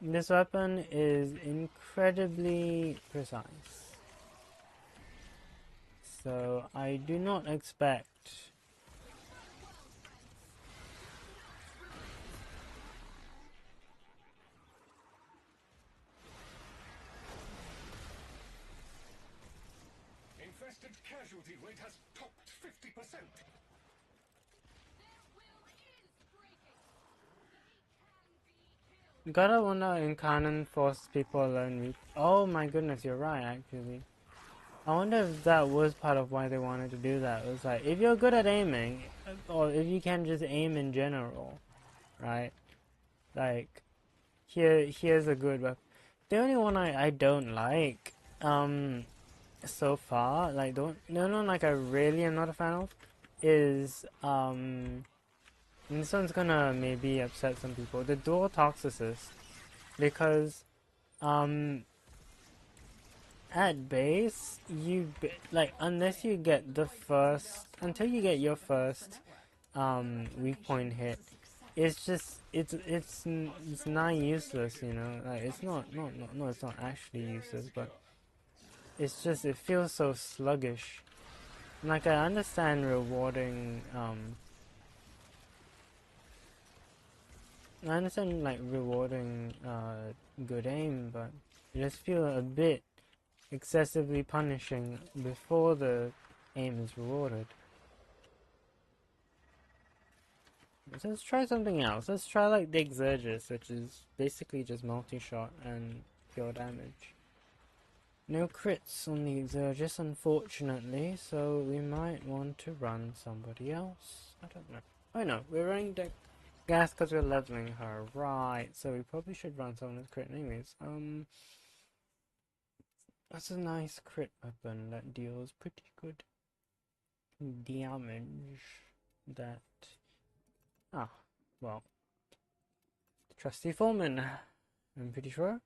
A: this weapon is incredibly precise. So I do not expect
D: infested casualty rate has topped 50%.
A: Gotta wonder in canon force people learn me. Oh my goodness, you're right actually. I wonder if that was part of why they wanted to do that. It was like, if you're good at aiming, or if you can just aim in general, right? Like, here's a good weapon. The only one I don't like, so far, like, the only one like I really am not a fan of, is, and this one's gonna maybe upset some people, the dual toxicist, because, at base, like, unless you get the first, until you get your first, weak point hit, it's just, it's not useless, you know, like, it's not, no, it's not actually useless, but it's just, it feels so sluggish. Like, I understand rewarding, good aim, but I just feel a bit excessively punishing before the aim is rewarded. So let's try something else. Let's try like the Exergis, which is basically just multi-shot and pure damage. No crits on the Exergis, unfortunately, so we might want to run somebody else. I don't know. Oh no, we're running gas because we're leveling her, right? So we probably should run someone with crit anyways. That's a nice crit weapon that deals pretty good damage. That well, trusty Foreman, I'm pretty sure.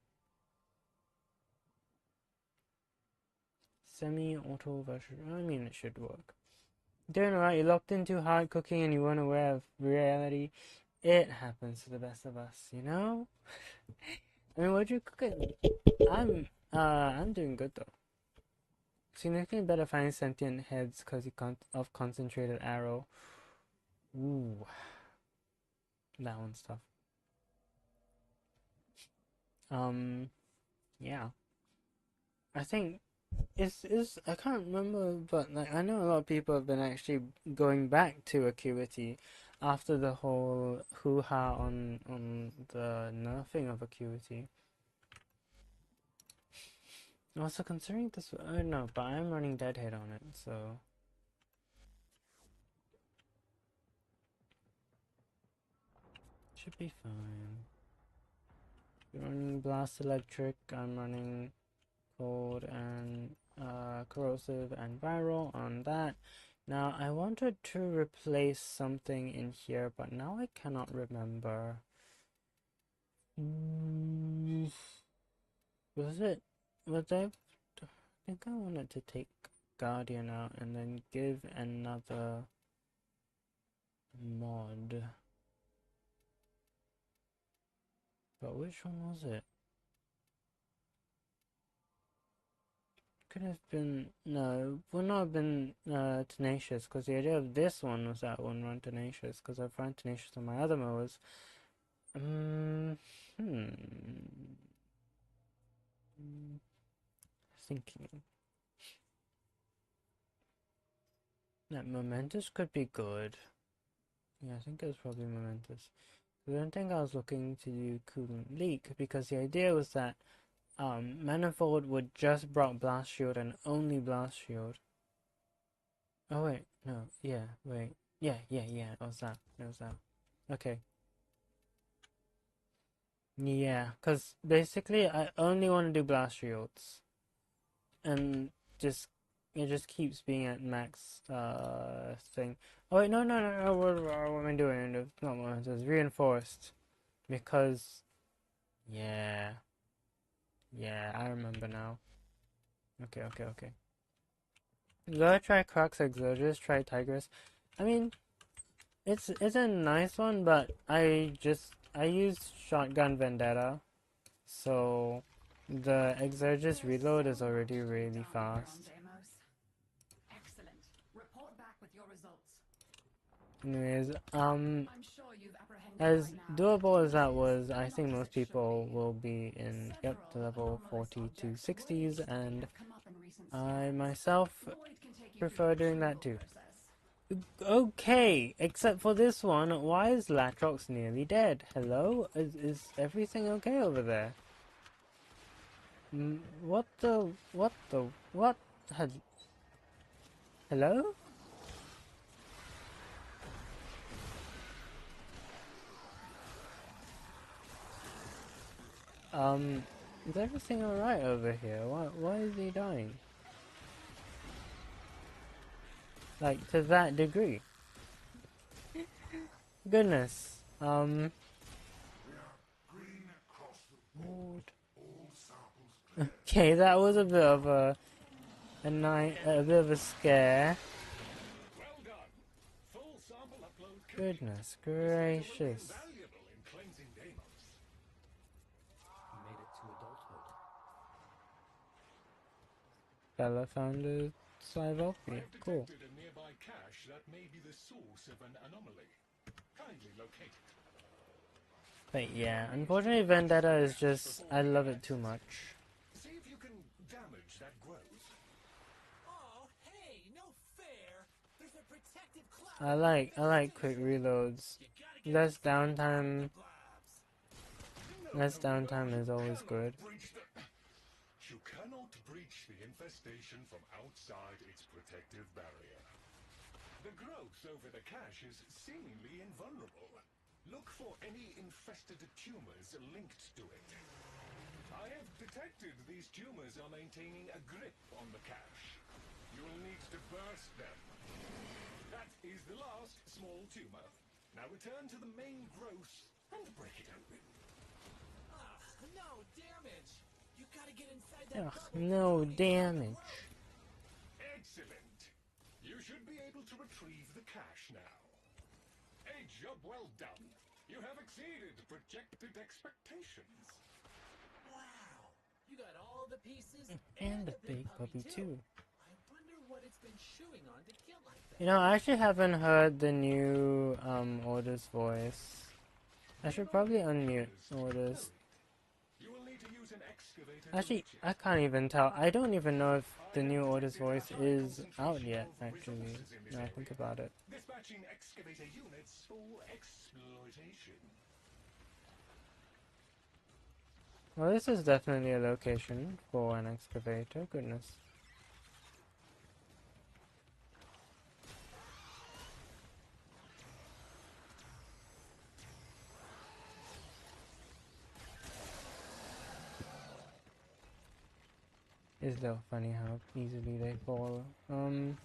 A: Semi-auto version. I mean, it should work. Doing alright, you locked in too hard cooking and you weren't aware of reality. It happens to the best of us, you know? I mean, what'd you cook it? I'm doing good though. Significantly better finding sentient heads because of concentrated arrow. Ooh. That one's tough. Yeah. I think it's I can't remember, but like I know a lot of people have been actually going back to Acuity after the whole hoo-ha on the nerfing of Acuity. Also considering this, no, but I'm running Deadhead on it, so should be fine. You're running Blast Electric, I'm running Cold and Corrosive and Viral on that. Now I wanted to replace something in here, but now I cannot remember. Was I think I wanted to take Guardian out and then give another mod. But which one was it? Could have been, no, would not have been Tenacious, because the idea of this one was that one run Tenacious, because I've run Tenacious on my other mowers. Thinking. That Momentous could be good. Yeah, I think it was probably Momentous. I don't think I was looking to do Coolant Leak, because the idea was that Manifold would just block Blast Shield and only Blast Shield. Oh wait, no, yeah, wait. Yeah, it was that. Okay. Yeah, because basically I only want to do Blast Shields. And it just keeps being at max thing. Oh wait, no, what am I doing? It's not one, it's reinforced. Because yeah, I remember now. Okay. Go try Crocs Exodus, try Tigress. I mean, it's a nice one, but I use Shotgun Vendetta, so the Exergis reload is already really fast.
B: Excellent. Report back with your results.
A: Anyways,
B: I'm sure you've apprehended
A: as
B: by now
A: doable as that
B: this
A: was,
B: is
A: I think most
B: not as it should
A: people
B: be.
A: will be in, yep, the
B: Several
A: level
B: anomalous
A: 40 to
B: objects of
A: 60s,
B: rare
A: and
B: have come up in recent sincere.
A: I myself
B: Lloyd can take you
A: prefer
B: through the
A: doing that
B: approval
A: too.
B: process.
A: Okay, except for this one. Why is Latrox nearly dead? Hello? Is everything okay over there? What the... What? Hello? Is everything alright over here? Why is he dying? Like, to that degree? Goodness.
G: We are green across the board.
A: Lord.
G: All samples clear.
A: Okay, that was a bit of a bit of a scare.
D: Well done. Full sample upload complete.
A: Goodness
D: This data will be
A: gracious.
D: invaluable in cleansing Deimos.
F: Made it to adulthood.
A: Bella found a Cyvalky.
D: I've
A: Cool.
D: detected a nearby cache that may be the source of an anomaly. Kindly locate it.
A: But yeah, unfortunately Vendetta is just... I love it too much.
D: See if you can damage that growth.
E: Oh, hey, no fair. There's a protective cloud.
A: I like quick reloads.
E: You gotta get
A: Less
E: the
A: downtime...
D: No,
A: Less
D: no,
A: downtime
D: you
A: is always
D: cannot
A: good.
D: You cannot breach the infestation from outside its protective barrier. The growth over the cache is seemingly invulnerable. Look for any infested tumors linked to it. I have detected these tumors are maintaining a grip on the cache. You will need to burst them. That is the last small tumor. Now return to the main growth and break it open.
E: Ugh, no damage. You gotta get inside that
A: Ugh,
E: bubble
A: no
E: before you
A: damage.
D: Excellent. You should be able to retrieve the cache now. A job well done. You have exceeded projected expectations.
E: Wow. You got all the pieces
A: And
E: the
A: the big puppy too.
E: I wonder what it's been chewing on to kill like that.
A: You know, I actually haven't heard the new Order's voice. I should probably unmute Orders.
D: You will need to use an excavator
A: Actually,
D: to reach
A: I
D: it.
A: can't even tell. I don't even know if the new Order's voice is out yet, actually. Now I think about it.
D: Dispatching excavator units for exploitation.
A: Well, this is definitely a location for an excavator. Goodness. It's though funny how easily they fall.
E: One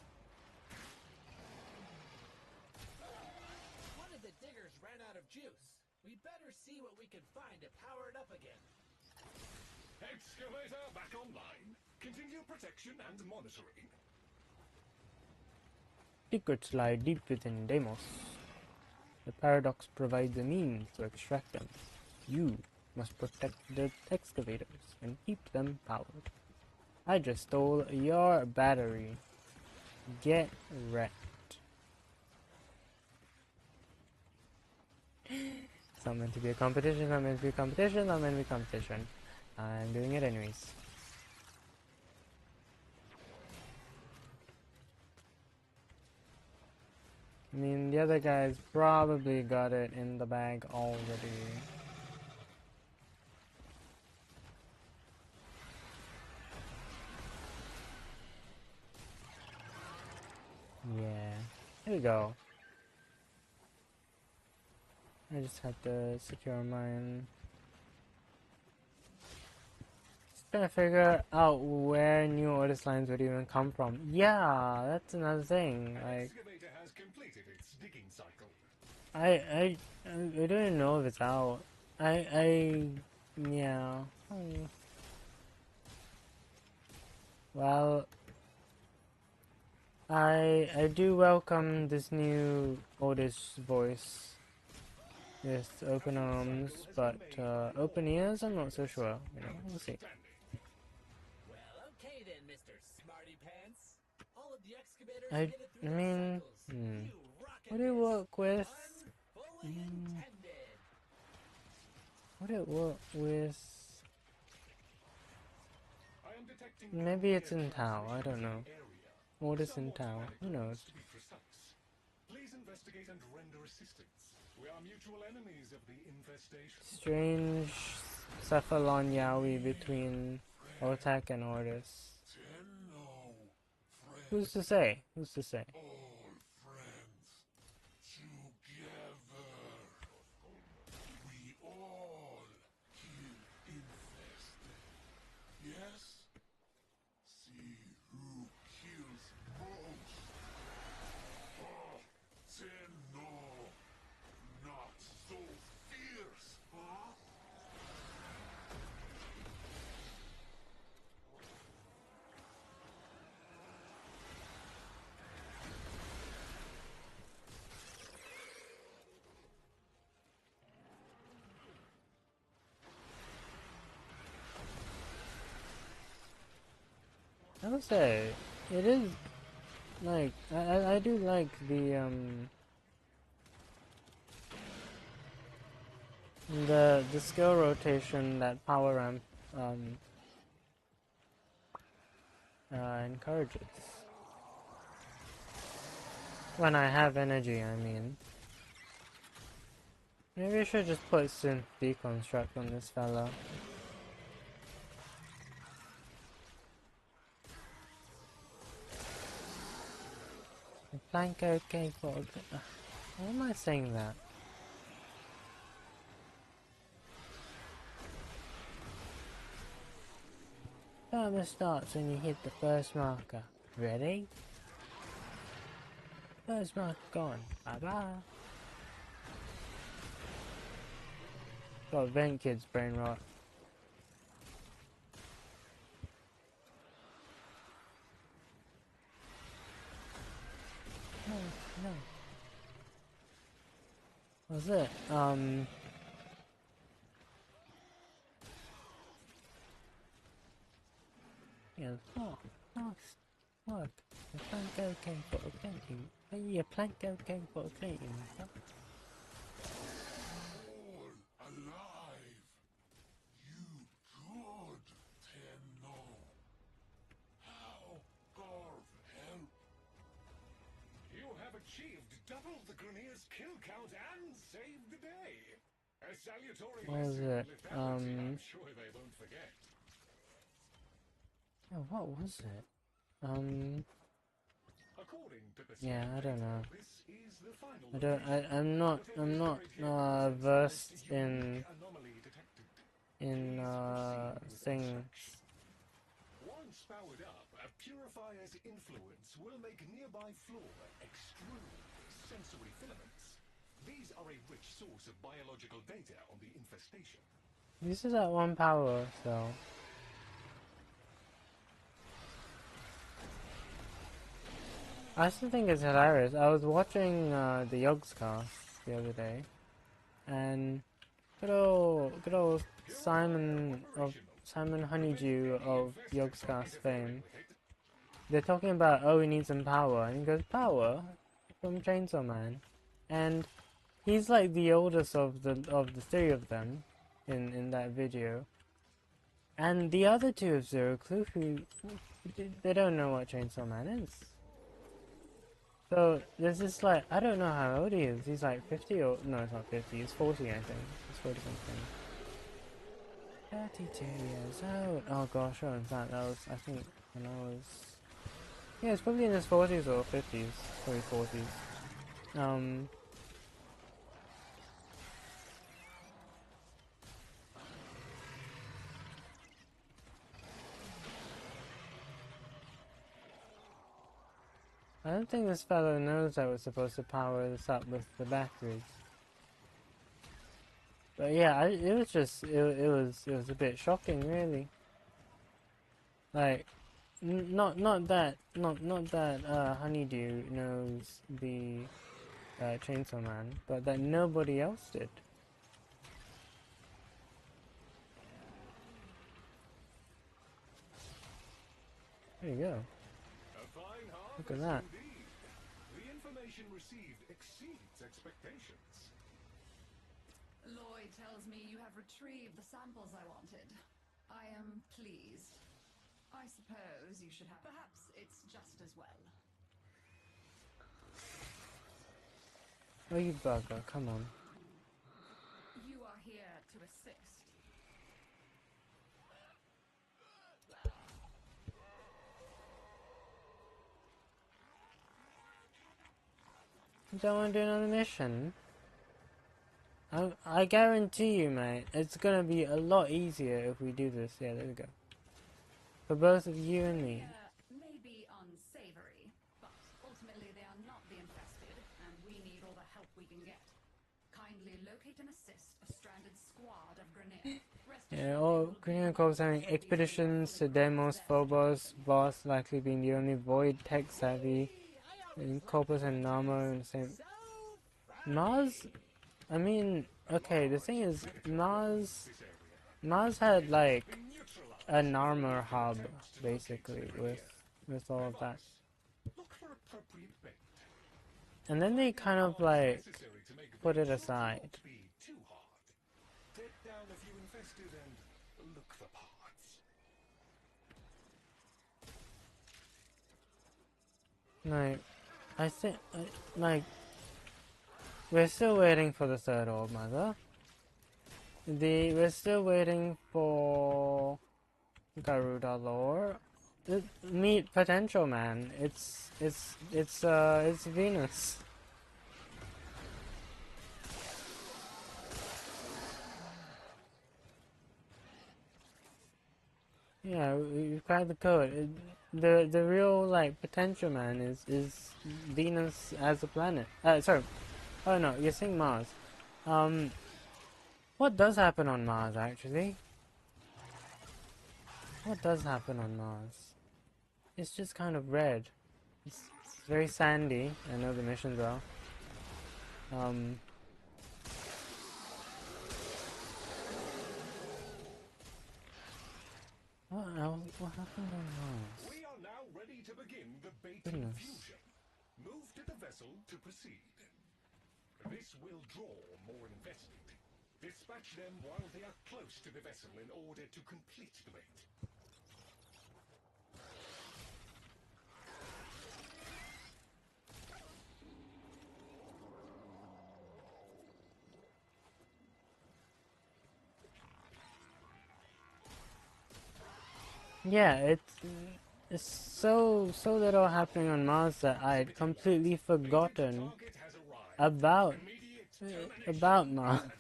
E: of the diggers ran out of juice. We better see what we can find to power it up again.
D: Excavator back online. Continue protection and monitoring.
A: Secrets lie deep within Deimos. The paradox provides a means to extract them. You must protect the excavators and keep them powered. I just stole your battery. Get wrecked. It's not meant to be a competition, not meant to be a competition, not meant to be a competition. I'm doing it anyways. I mean, the other guys probably got it in the bag already. Yeah, here we go. I just had to secure mine. Just trying to figure out where new Otis lines would even come from. Yeah, that's another thing.
D: An
A: Like,
D: excavator has completed its digging cycle.
A: I don't even know if it's out. Yeah. Well, I do welcome this new Otis voice. Yes, open arms, but open ears, I'm not so sure. You know, we'll see.
E: Well, okay then, Mr. Smarty Pants. All of the excavators
A: I
E: made it through their
A: mean,
E: cycles. You rocket
A: would it
E: this.
A: work with?
E: Pun fully intended.
A: Would it work with?
D: I am I'm detecting
A: Maybe it's
D: clear
A: in Tao, I don't know.
D: transmissions in area.
A: Or it's in
D: Somewhat
A: Tao, who
D: manifolds,
A: knows?
D: to be precise. Please investigate and render assistance. We are mutual enemies of the infestation.
A: Strange cephalon yaoi between Otak and Ordis.
G: Tenno, friend,
A: Who's to say? Who's to say?
G: all friends, together. We all kill infested. Yes? See who kills most. Oh, Tenno, not so fierce, huh?
A: I would say it is like I do like the skill rotation that power ramp encourages. When I have energy, I mean. Maybe I should just put synth deconstruct on this fella. Blanco K4. Why am I saying that? Timer starts when you hit the first marker. Ready? First marker gone. Bye bye. Got Vent Kid's brain rot. No, no. What's it? Yeah, look. The Planko came for a cleaning. Hey, Planko came for a cleaning.
G: All alive. You good, Tenno. How Garv help?
D: You have achieved double the Grenier's kill count and saved the day. A salutary
A: What was
D: lesson.
A: it?
D: If that looks it, I'm sure they won't forget.
A: Oh, what was it?
D: According to the
A: Yeah, I don't know.
D: this is the final
A: I don't.
D: location.
A: I'm not. I'm not versed in
D: Anomaly detected.
A: things.
D: Once powered up, a purifier's influence will make nearby flora extrude sensory filaments. These are a rich source of biological data on the infestation.
A: This is at 1 power, so. I still think it's hilarious. I was watching the Yogs cast the other day, and good old Simon Honeydew of Yogs cast fame. They're talking about, oh, we need some power, and he goes, power from Chainsaw Man, and he's like the oldest of the three of them in that video, and the other two have zero clue who they don't know what Chainsaw Man is. So there's this like, I don't know how old he is. He's like 50 or no, it's not 50. He's 40, I think. He's 40 something. 32 years old. Oh gosh, oh, in fact, that was, I think when I was, yeah, it's probably in his 40s or 50s, probably 40s. I don't think this fellow knows that we're supposed to power this up with the batteries. But yeah, it was just, it was a bit shocking, really. Like, not that Honeydew knows the Chainsaw Man, but that nobody else did. There you go. Look at that.
D: Indeed. The information received exceeds expectations.
B: Lloyd tells me you have retrieved the samples I wanted. I am pleased. I suppose you should have. Perhaps it's just as well.
A: Oh, you bugger, come on.
B: You are here to assist.
A: You don't want to do another mission? I guarantee you, mate, it's gonna be a lot easier if we do this. Yeah, there we go. For both of you and me.
B: May be unsavory, but ultimately they are not the infested, and we need all the help we can get. Kindly locate and assist a stranded squad of Grenier.
A: Yeah, all Green Corps having expeditions to Deimos, Phobos, boss likely being the only void tech savvy, and Corpus and Narmo in the same. Mars? I mean, okay, the thing is, Mars had like an armor hub, basically, with all of that.
D: Look for appropriate bait.
A: And then they kind of like
D: Necessary to make
A: put it
D: bait
A: aside.
D: won't be too hard. Take down a few infested and look the parts.
A: Like, I think, like, we're still waiting for the third orb mother. We're still waiting for Garuda lore. Meet potential, man. It's Venus. Yeah, we've cracked the code. The real like potential, man, is Venus as a planet. Sorry. Oh no, you're saying Mars. What does happen on Mars actually? What does happen on Mars? It's just kind of red. It's very sandy. I know the missions are. What happened on Mars?
D: We are now ready to begin the bait
A: Goodness.
D: infusion. Move to the vessel to proceed. This will draw more infested. Dispatch them while they are close to the vessel in order to complete the bait.
A: Yeah, it's so little happening on Mars that I'd completely forgotten
D: Target has arrived.
A: about
D: Immediate termination
A: Mars.
D: advised.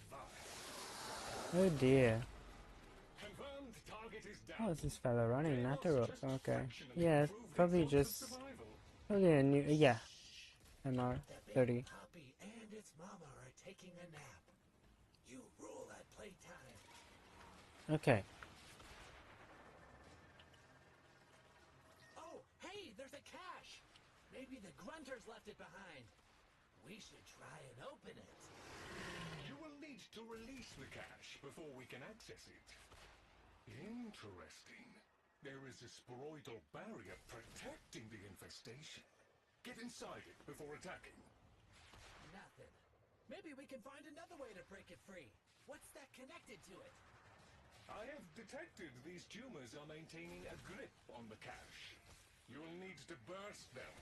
A: Oh dear.
D: Confirmed target is down.
A: Oh, is this fella running?
D: They lost
A: Natterop.
D: just
A: Okay.
D: fractionally
A: Yeah, it's
D: improved
A: probably
D: its odds of
A: just
D: survival.
A: probably a new yeah. MR
E: The
A: 30.
E: big puppy and its mama are taking a nap. You rule at playtime.
A: Okay.
E: Oh, hey, there's a cache. Maybe the grunters left it behind. We should try and open it.
D: You will need to release the cache before we can access it. Interesting. There is a sporoidal barrier protecting the infestation. Get inside it before attacking.
E: Nothing. Maybe we can find another way to break it free. What's that connected to it?
D: I have detected these tumors are maintaining a grip on the cache. You'll need to burst them.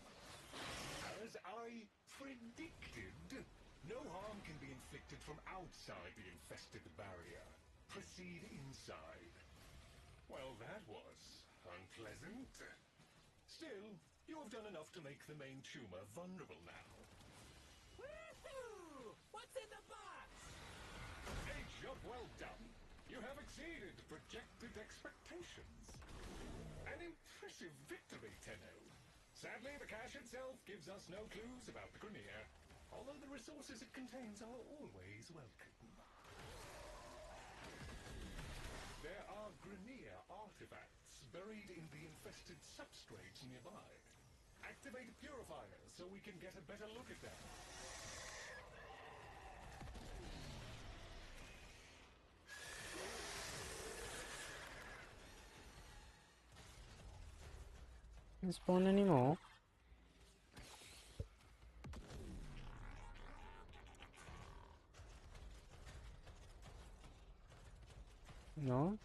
D: As I predicted, no harm can be inflicted from outside the infested barrier. Proceed inside. Well, that was unpleasant. Still, you have done enough to make the main tumor vulnerable now.
E: Woohoo! What's in the box?
D: A job well done. You have exceeded projected expectations. An impressive victory, Tenno. Sadly, the cache itself gives us no clues about the Grenier, although the resources it contains are always welcome. There are Grenier artifacts buried in the infested substrates nearby. Activate purifiers so we can get a better look at them.
A: Didn't spawn anymore. No.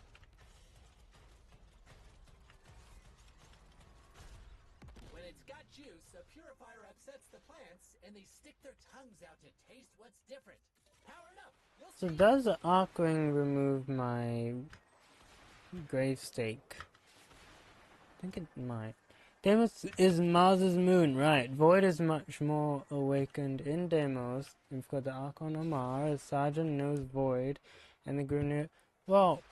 E: juice, a purifier upsets the plants, and they stick their tongues out to taste what's different. Power it up. You'll
A: So
E: see.
A: does the Arcwing remove my grave stake? I think it might. Deimos is Mars's moon, right? Void is much more awakened in Deimos. We've got the Archon of Mars, Sergeant knows Void, and the Grineer. Well,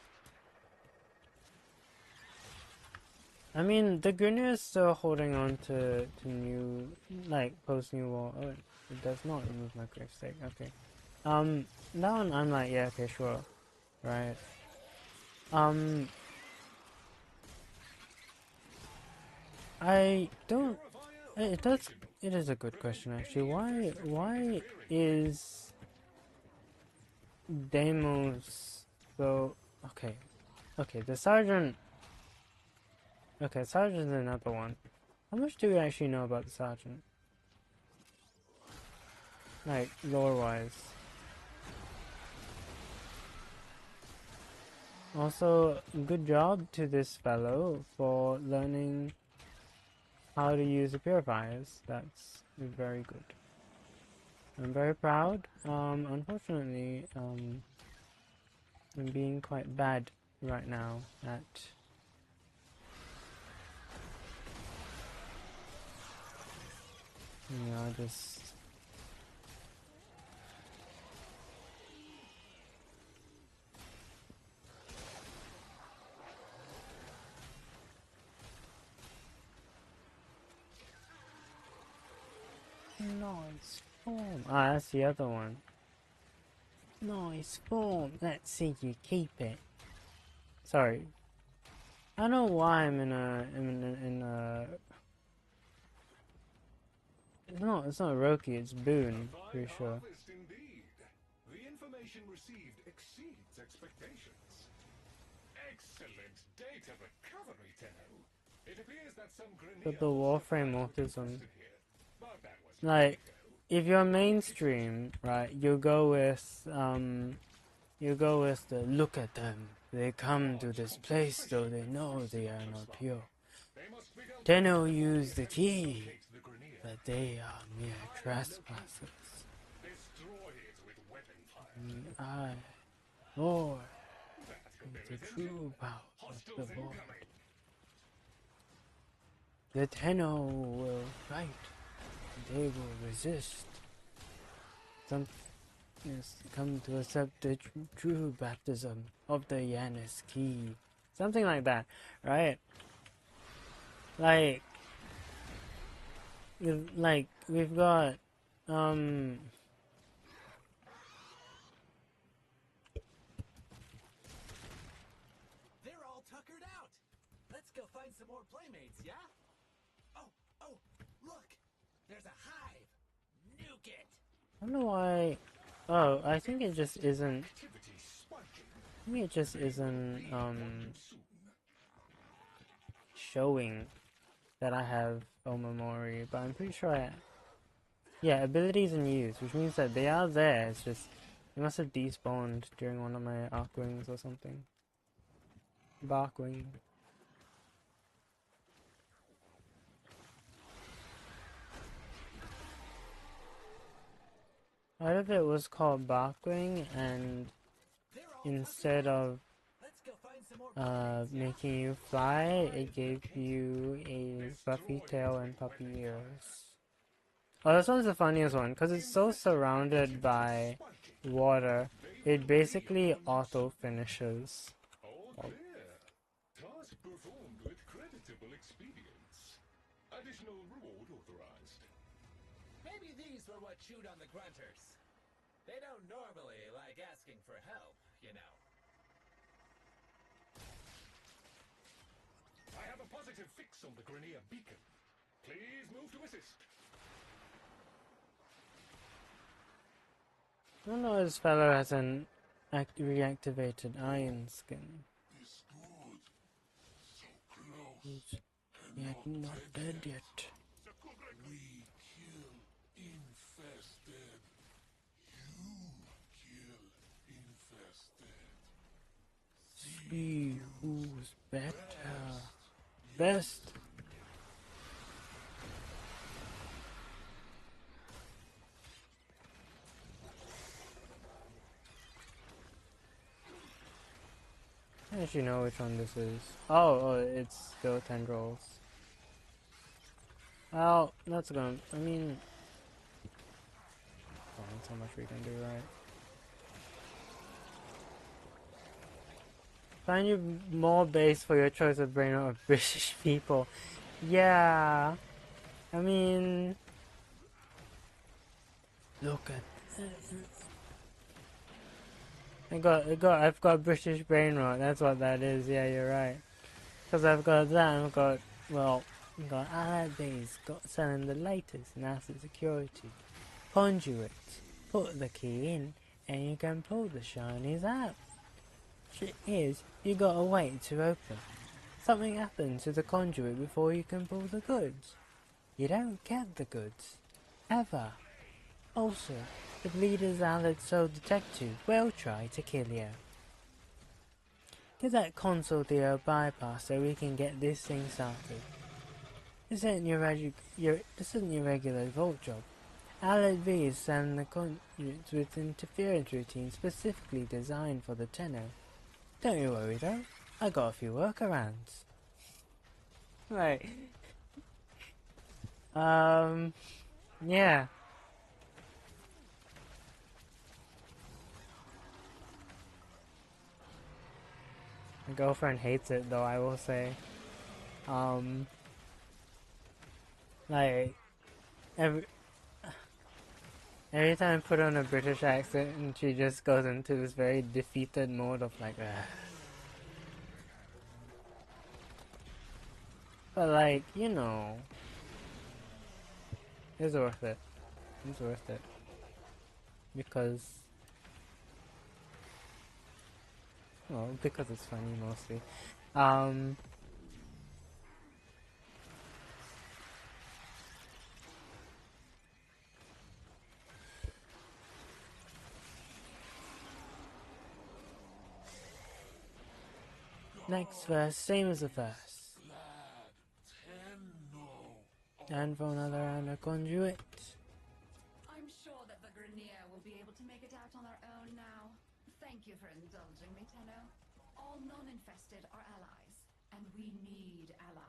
A: I mean, the Grineer is still holding on to new, like, post-New War. Oh, it does not remove my grave stake. Okay. That one I'm like, yeah, okay, sure. Right. I don't. It does. It is a good question, actually. Why is Deimos so? Okay, okay. The sergeant. Okay, sergeant's another one. How much do we actually know about the sergeant? Like lore-wise. Also, good job to this fellow for learning how to use the purifiers. That's very good. I'm very proud. Unfortunately, I'm being quite bad right now at just nice form. Ah, that's the other one. Nice form. Let's see you keep it. Sorry. I don't know why I'm in a it's not Roki, it's Boone, pretty sure.
D: Harvest indeed. The information received exceeds expectations. Excellent data recovery, Tenno. It appears that some
A: But the Warframe autism.
D: here, but that was
A: Like, if you're mainstream, right, you go with the look at them. They come to this place though they know they are not pure. Tenno used the key, but they are mere trespassers.
D: destroy it with weapon fire.
A: And I, Lord, is the true power of the Void. The Tenno will fight. They will resist. Some come to accept the true baptism of the Yanis key. Something like that, right? Like we've got
E: They're all tuckered out. Let's go find some more playmates, yeah? Oh, look. There's a hive. Nuke it.
A: I don't know why. Oh, I think it just isn't. I think it just isn't showing that I have Omamori, but I'm pretty sure I. Yeah, abilities and use, which means that they are there. It's just they must have despawned during one of my Arcwings or something. Barkwing. What if it was called Barkwing and instead of making you fly, it gave you a fluffy tail and puppy ears? Oh, this one's the funniest one, because it's so surrounded by water, it basically auto-finishes.
D: All clear. Task performed with creditable expedience. Additional reward authorized.
E: Maybe these were what chewed on the grunters. They don't normally like asking for help, you know.
D: I have a positive fix on the Grineer beacon. Please move to assist.
A: I don't know, this fellow has an reactivated iron skin.
G: It's good. So close.
A: He's yet not dead yet.
G: We kill infested. You kill infested.
A: See who's better. Best. actually know which one this is. Oh, it's still tendrils. Well, that's gonna. I mean, oh, that's how much we can do, right? Find you more base for your choice of brain of British people. Yeah, I mean, look at. I've got British brain rot. That's what that is. Yeah, you're right. Because I've got that. I've got Allied Base, got selling the latest in asset security. Conduit. Put the key in, and you can pull the shinies out. Shit is, you gotta wait to open. Something happens to the conduit before you can pull the goods. You don't get the goods. Ever. Also, the bleeders Allied Soul Detective will try to kill you. Get that console Theo bypass so we can get this thing started. This isn't your regular vault job. Allied V is selling the conduits with interference routines specifically designed for the Tenno. Don't you worry though, I got a few workarounds. Right. Yeah. My girlfriend hates it though, I will say. Like, every time I put on a British accent and she just goes into this very defeated mode of like, ugh. But like, you know, it's worth it. It's worth it. Because, well, because it's funny mostly. Next verse, same as the first. And for another round of conduit.
B: I'm sure that the Grenier will be able to make it out on their own now. Thank you for indulging me, Tenno. All non-infested are allies, and we need allies.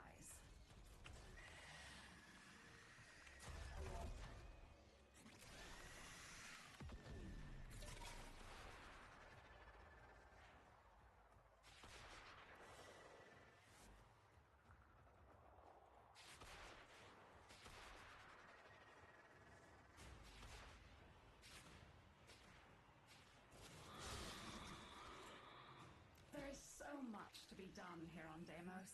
B: There is so much to be done here on Deimos.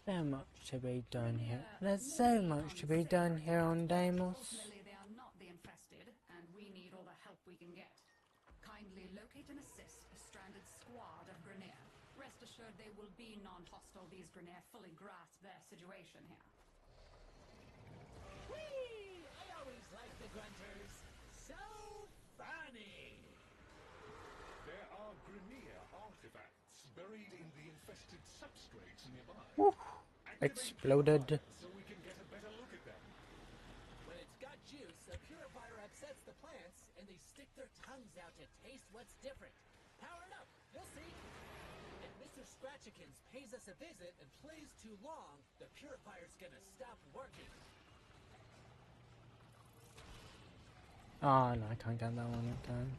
A: So much to be done here. There's so much to be done here on Deimos.
B: Ultimately, they are not the infested, and we need all the help we can get. Kindly locate and assist a stranded squad of Grenier. Rest assured they will be non-hostile. These Grenier fully grasp their situation here.
E: Whee! I always like the grunters. So funny.
D: There are Grenier artifacts buried in the infested substrates nearby.
A: Woo.
D: Activate
A: Exploded.
D: Purifier so we can get a better look at them.
E: When it's got juice, the purifier upsets the plants, and they stick their tongues out to taste what's different. Power it up, you'll see. If Mr. Scratchikins pays us a visit and plays too long, the purifier's gonna stop working.
A: Oh no, I can't get that one in time.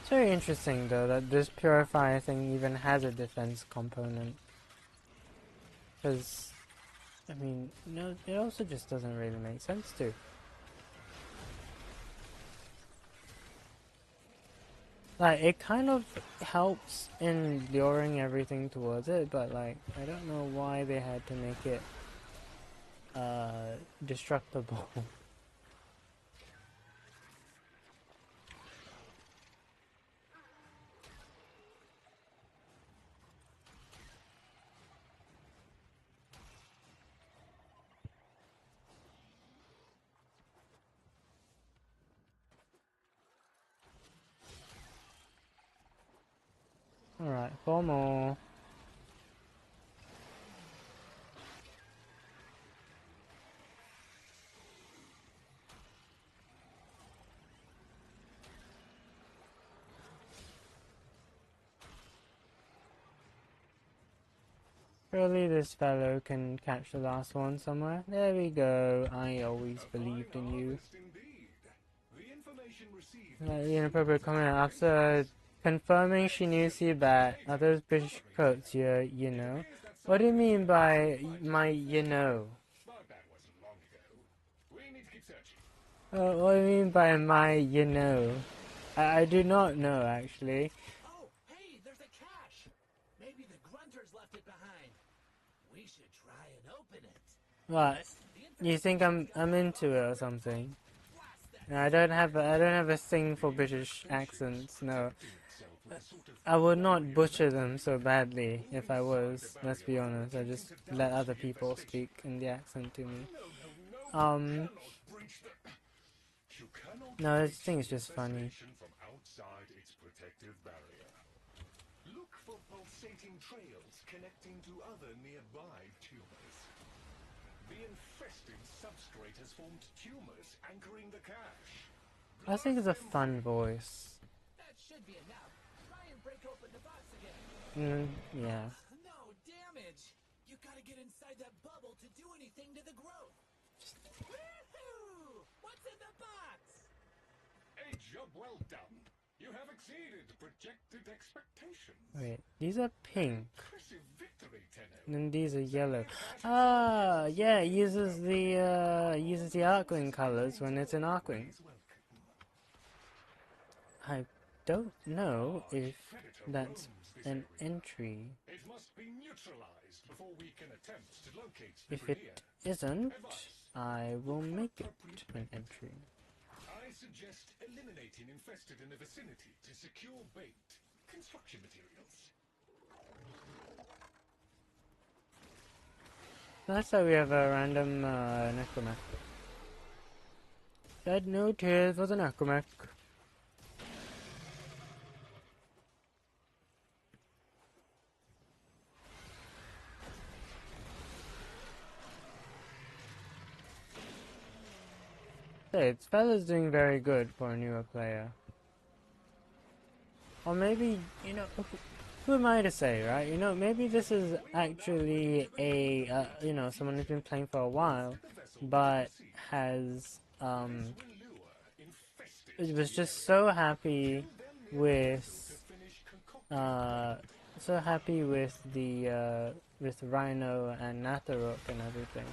A: It's very interesting though that this purifier thing even has a defense component. Because, I mean, no, it also just doesn't really make sense to. Like, it kind of helps in luring everything towards it, but like, I don't know why they had to make it, destructible. 4 more. Surely this fellow can catch the last one somewhere. There we go. I always believed in you. The inappropriate comment after confirming she knew Seabat. Are those British quotes here, you know? What do you mean by my you know? What do you mean by my you know? I do not know actually.
E: Oh, hey, there's a cache. Maybe the grunters left it behind. We should try and open it.
A: What? You think I'm into it or something?
E: Blast that.
A: No, I don't have a thing for British accents. No, I would not butcher them so badly if I was. Let's be honest. I just let other people speak in the accent to me. No, this thing is just funny.
D: From outside its protective barrier. Look for pulsating trails connecting to other nearby tumors. The infested substrate has formed tumors anchoring the cache.
A: I think it's a fun voice.
E: That should be enough. Try and break open the box again.
A: Yeah.
E: No damage. You gotta get inside that bubble to do anything to the growth. Woohoo! What's in the box?
D: A job well done. You have exceeded projected expectations.
A: Wait, these are pink.
D: Impressive victory, Tenno.
A: And then these are yellow. Ah, yeah, it uses the Arcwing colors when it's in Arcwing. I don't know if that's an entry.
D: It must be neutralized before we can attempt to locate the
A: If it isn't, I will make it an entry.
D: I suggest eliminating infested in the vicinity to secure bait, construction materials.
A: That's how we have a random necromech. Shed no tears for the necromech. Hey, this fella's doing very good for a newer player. Or maybe, you know, who am I to say, right? You know, maybe this is actually a, you know, someone who's been playing for a while, but has, was just so happy with, with Rhino and Natharok and everything,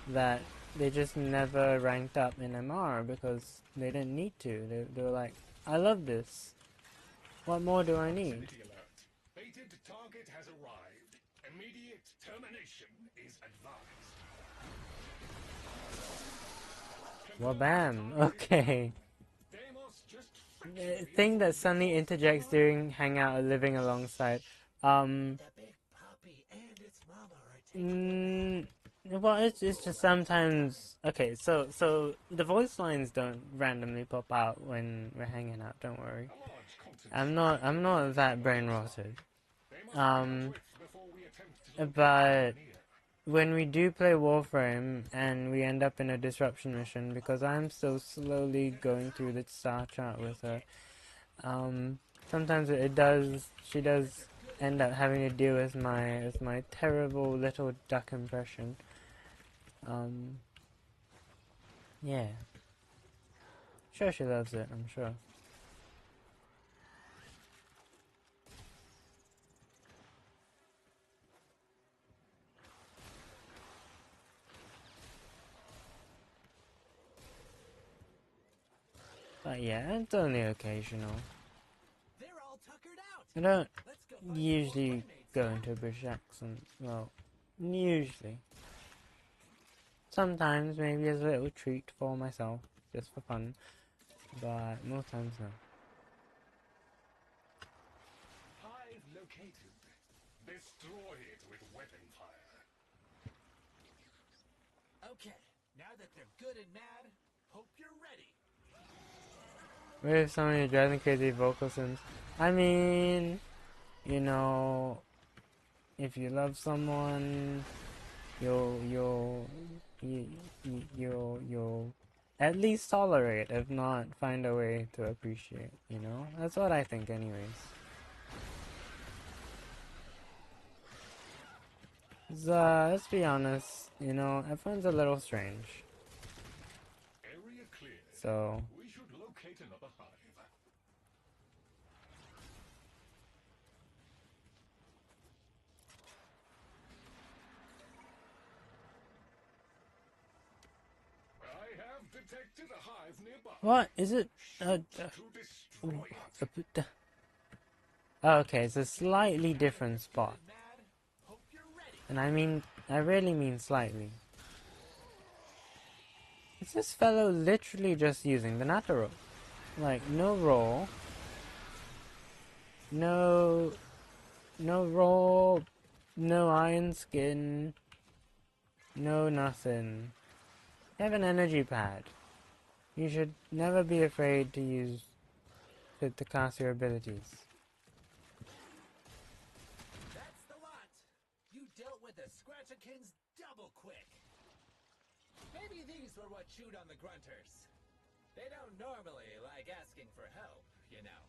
A: that they just never ranked up in MR because they didn't need to. They were like, I love this. What more do I need?
D: Baited target has arrived. Immediate termination is advised.
A: Well, bam. Okay. Thing that suddenly interjects during hangout or living alongside.
E: The big puppy and its mama are taking
A: Well, it's just sometimes. Okay, so the voice lines don't randomly pop out when we're hanging out. Don't worry. I'm not that brain rotted. But when we do play Warframe and we end up in a disruption mission, because I'm still slowly going through the star chart with her, sometimes she does end up having to deal with my terrible little duck impression. Yeah. Sure, she loves it, I'm sure. But yeah, it's only occasional.
E: They're all tuckered out.
A: I don't
E: Let's go find
A: usually
E: more
A: go
E: primates.
A: into a British accent. Well, usually. Sometimes maybe as a little treat for myself, just for fun. But most times no.
D: Hive located. Destroy it with weapon fire.
E: Okay, now that they're good and mad, hope you're ready.
A: We have so many driving crazy vocal sims. I mean, you know, if you love someone, you'll at least tolerate, if not find a way to appreciate, you know? That's what I think anyways. Let's be honest, you know, everyone's a little strange.
D: Area clear.
A: So,
D: We should locate another hive. I have detected a hive nearby.
A: what is it?
D: To destroy it.
A: Okay, it's a slightly different spot.
E: Mad? Hope you're ready.
A: And I really mean slightly. Is this fellow literally just using the Nataro? Like, no roll. No roll. No iron skin. No nothing. You have an energy pad. You should never be afraid to use it to cast your abilities.
E: That's the lot. You dealt with the Scratchikins double quick. Maybe these were what chewed on the grunters. They don't normally like asking for help, you know.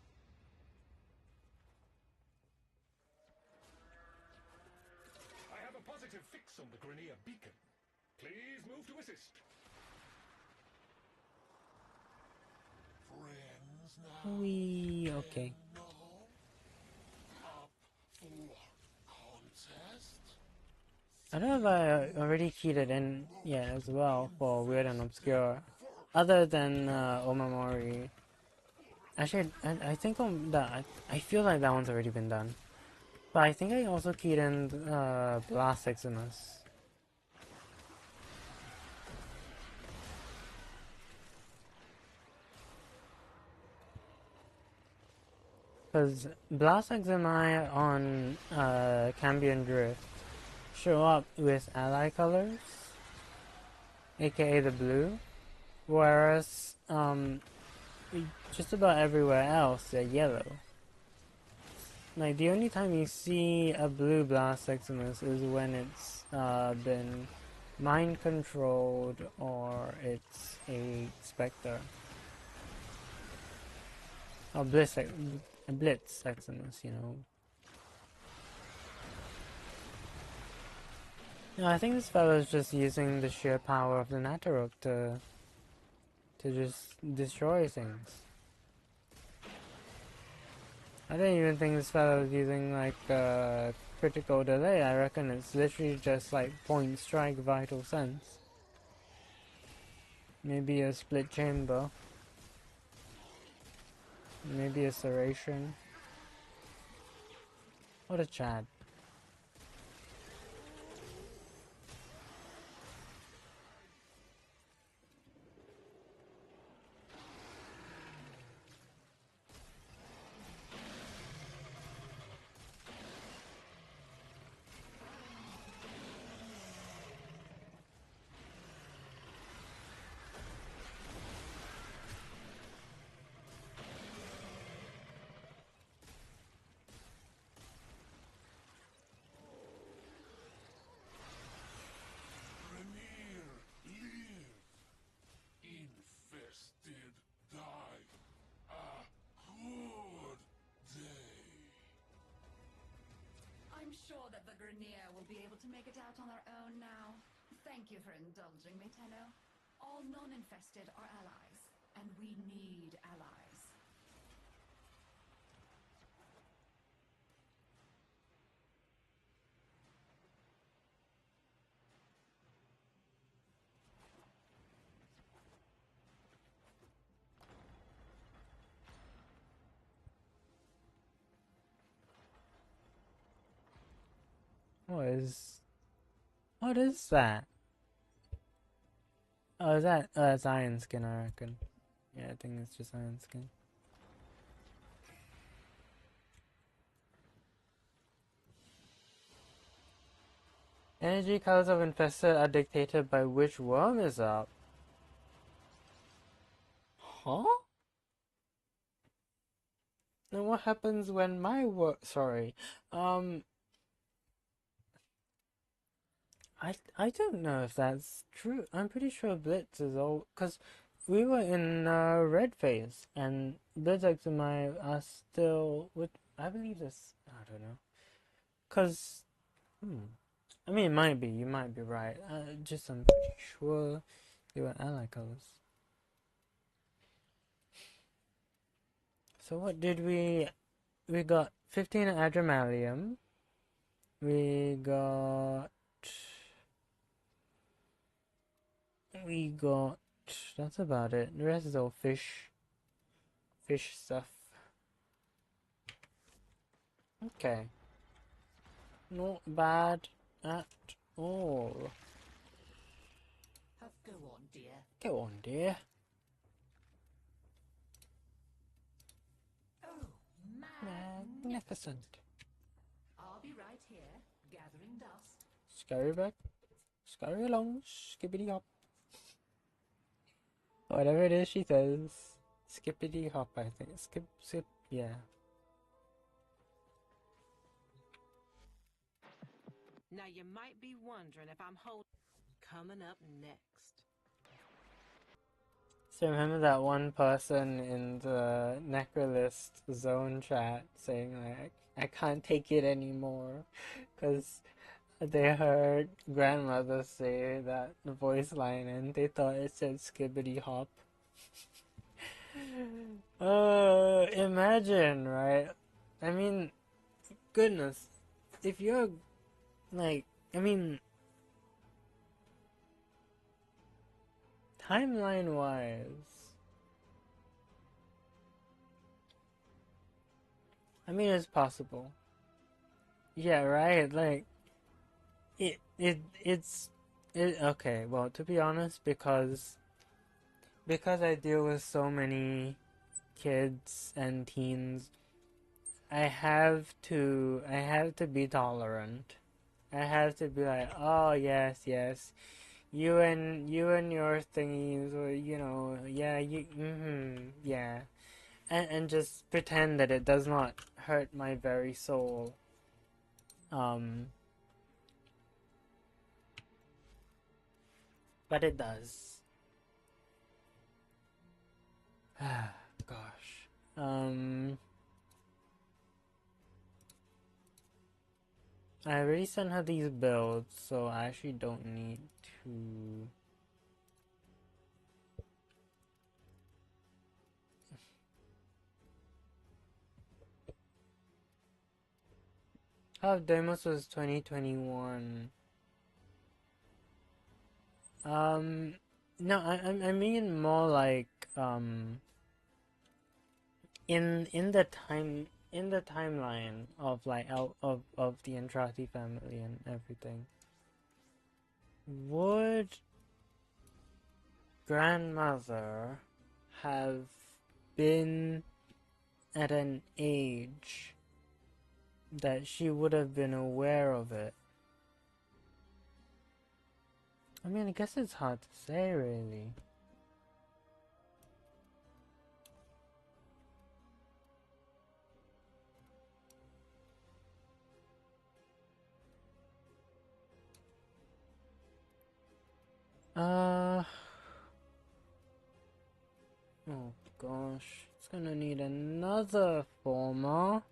D: I have a positive fix on the Grenier beacon. Please move to assist.
G: Friends now.
A: Okay.
G: No. Up for contest.
A: I don't know if I already keyed it in yet as well for Weird and Obscure. Other than Omamori. Actually, I think I feel like that one's already been done. But I think I also keyed in Blast Eximus. Because Blast Eximi on Cambion Drift show up with ally colors, aka the blue, whereas just about everywhere else they're yellow. Like, the only time you see a blue Blast Eximus is when it's been mind controlled or it's a Spectre. Or Blitz Eximus, you know. No, I think this fellow's just using the sheer power of the Natarok to just destroy things. I don't even think this fellow's using like critical delay. I reckon it's literally just like point strike vital sense. Maybe a split chamber. Maybe a serration. What a Chad.
G: Grenier, live. Infested, die. A good day.
B: I'm sure that the Grenier will be able to make it out on their own now. Thank you for indulging me, Tenno. All non-infested are allies, and we need allies.
A: What is that? Oh, is that it's Iron Skin, I reckon. Yeah, I think it's just Iron Skin. Energy colors of infested are dictated by which worm is up. Huh? And what happens when my work? Sorry, I don't know if that's true. I'm pretty sure Blitz is all because we were in red phase and Blitz and my are still with. I believe this. I don't know, cause I mean it might be. You might be right. Just I'm pretty sure they were ally colors. So what did we? We got 15 adramalium. We got. We got. That's about it. The rest is all fish stuff. Okay. Not bad at all.
E: Go on, dear.
A: Go on, dear.
E: Oh,
A: Magnificent.
E: I'll be right here, gathering dust.
A: Scurry back. Scurry along. Skippity hop. Whatever it is she says. Skippity hop, I think. Skip, yeah.
H: Now you might be wondering if I'm coming up next.
A: So remember that one person in the Necrolist zone chat saying like, I can't take it anymore because they heard grandmother say that the voice line and they thought it said skibbity hop. Imagine, right? I mean, goodness, if you're like, I mean, timeline wise, I mean, it's possible. Yeah, right? Like, it's okay, well, to be honest, because I deal with so many kids and teens, I have to be tolerant. I have to be like, oh yes, you and your thingies, or yeah, yeah, and just pretend that it does not hurt my very soul. But it does. Gosh. I already sent her these builds, so I actually don't need to. Oh, Demos was 2021. No, I mean more like in the timeline of like of the Entrati family and everything. Would grandmother have been at an age that she would have been aware of it? I mean, I guess it's hard to say, really. Oh gosh, it's gonna need another former.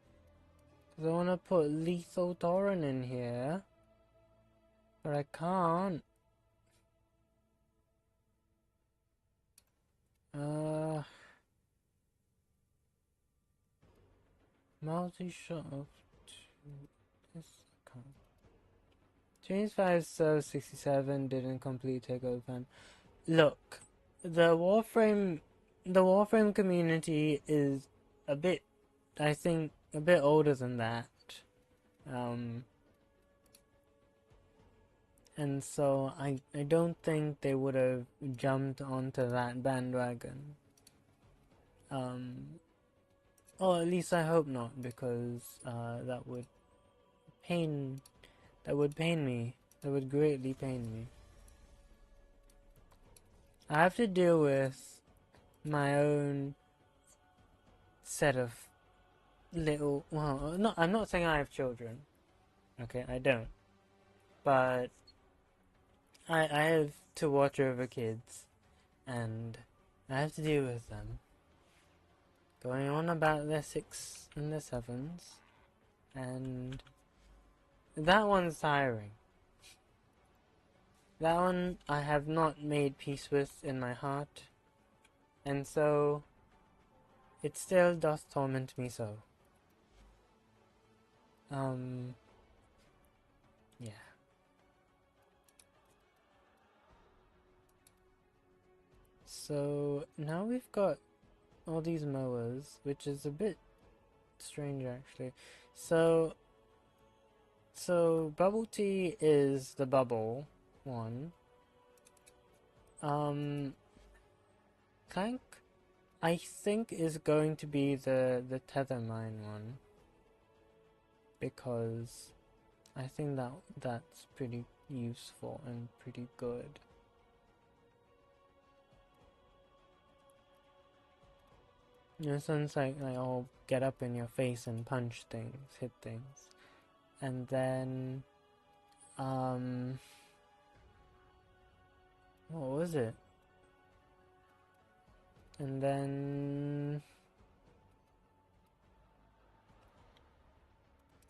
A: Cause I wanna put Lethal Tauren in here, but I can't. Multi-shot of this account. 25 serve 67 didn't complete takeover fan. Look, the Warframe community is a bit, I think, a bit older than that. And so I don't think they would have jumped onto that bandwagon. Or at least I hope not, because that would pain me. That would greatly pain me. I have to deal with my own set of little, well, I'm not saying I have children. Okay, I don't. But I have to watch over kids, and I have to deal with them. Going on about their 6 and their 7s, and that one's tiring. That one I have not made peace with in my heart, and so it still doth torment me so. Yeah. So now we've got all these mowers, which is a bit strange actually. So bubble tea is the bubble one. Clank, I think, is going to be the tether mine one, because I think that's pretty useful and pretty good. You know, sounds like I'll get up in your face and punch things, hit things, and then what was it? And then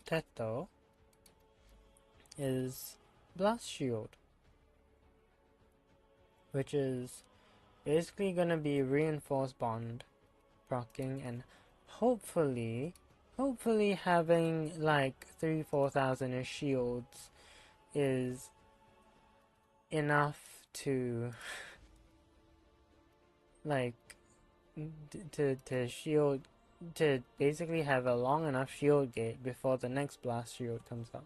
A: Teto is Blast Shield, which is basically gonna be reinforced bond proccing, and hopefully having like 3,000-4,000 shields is enough to like to shield, to basically have a long enough shield gate before the next blast shield comes up.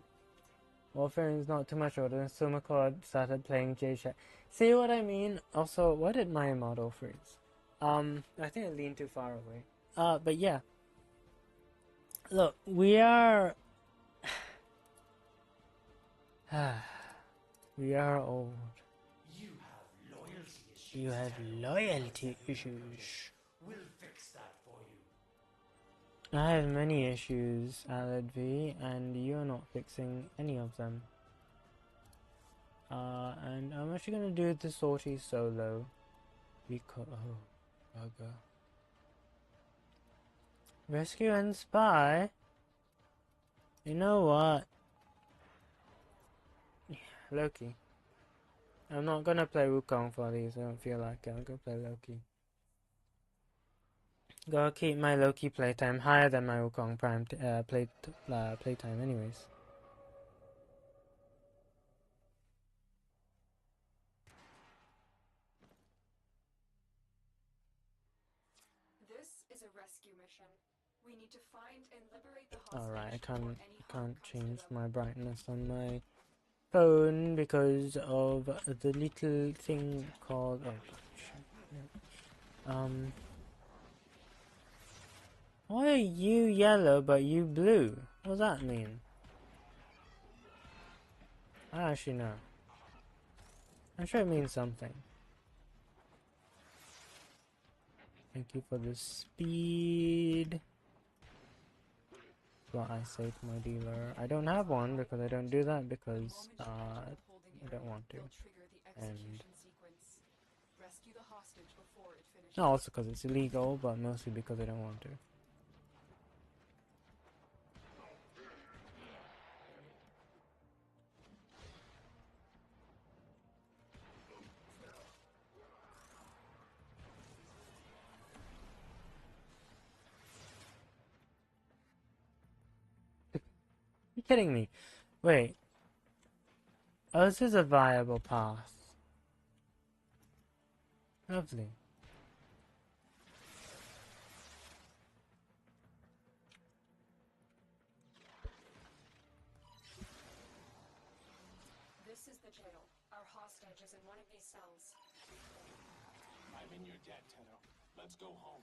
A: Warframe is not too much older than Sumacord started playing J-Shack. See what I mean? Also, why did my model freeze? I think I leaned too far away. But yeah. Look, we are we are old. You have loyalty issues.
F: We'll fix that for you.
A: I have many issues, Alad V, and you're not fixing any of them. And I'm actually gonna do the sortie solo because bugger. Rescue and spy. You know what? Loki. I'm not gonna play Wukong for these. I don't feel like it. I'm gonna play Loki. Gotta keep my Loki playtime higher than my Wukong Prime playtime, anyways.
B: This is a rescue mission. We need to find and liberate the hostage.
A: Alright, I
B: before any harm
A: can't
B: comes to
A: change
B: them.
A: my brightness on my phone because of the little thing called why are you yellow but you blue? What does that mean? I don't actually know. I'm sure it means something. Thank you for the speed. What I say to my dealer. I don't have one because I don't do that because I don't want to. And
B: Rescue the hostage before it finishes.
A: also because it's illegal, but mostly because I don't want to. You're kidding me. Wait. Oh, this is a viable path. Lovely.
B: This is the jail. Our hostage is in one of these cells.
D: I'm in your debt, Tenno. Let's go home.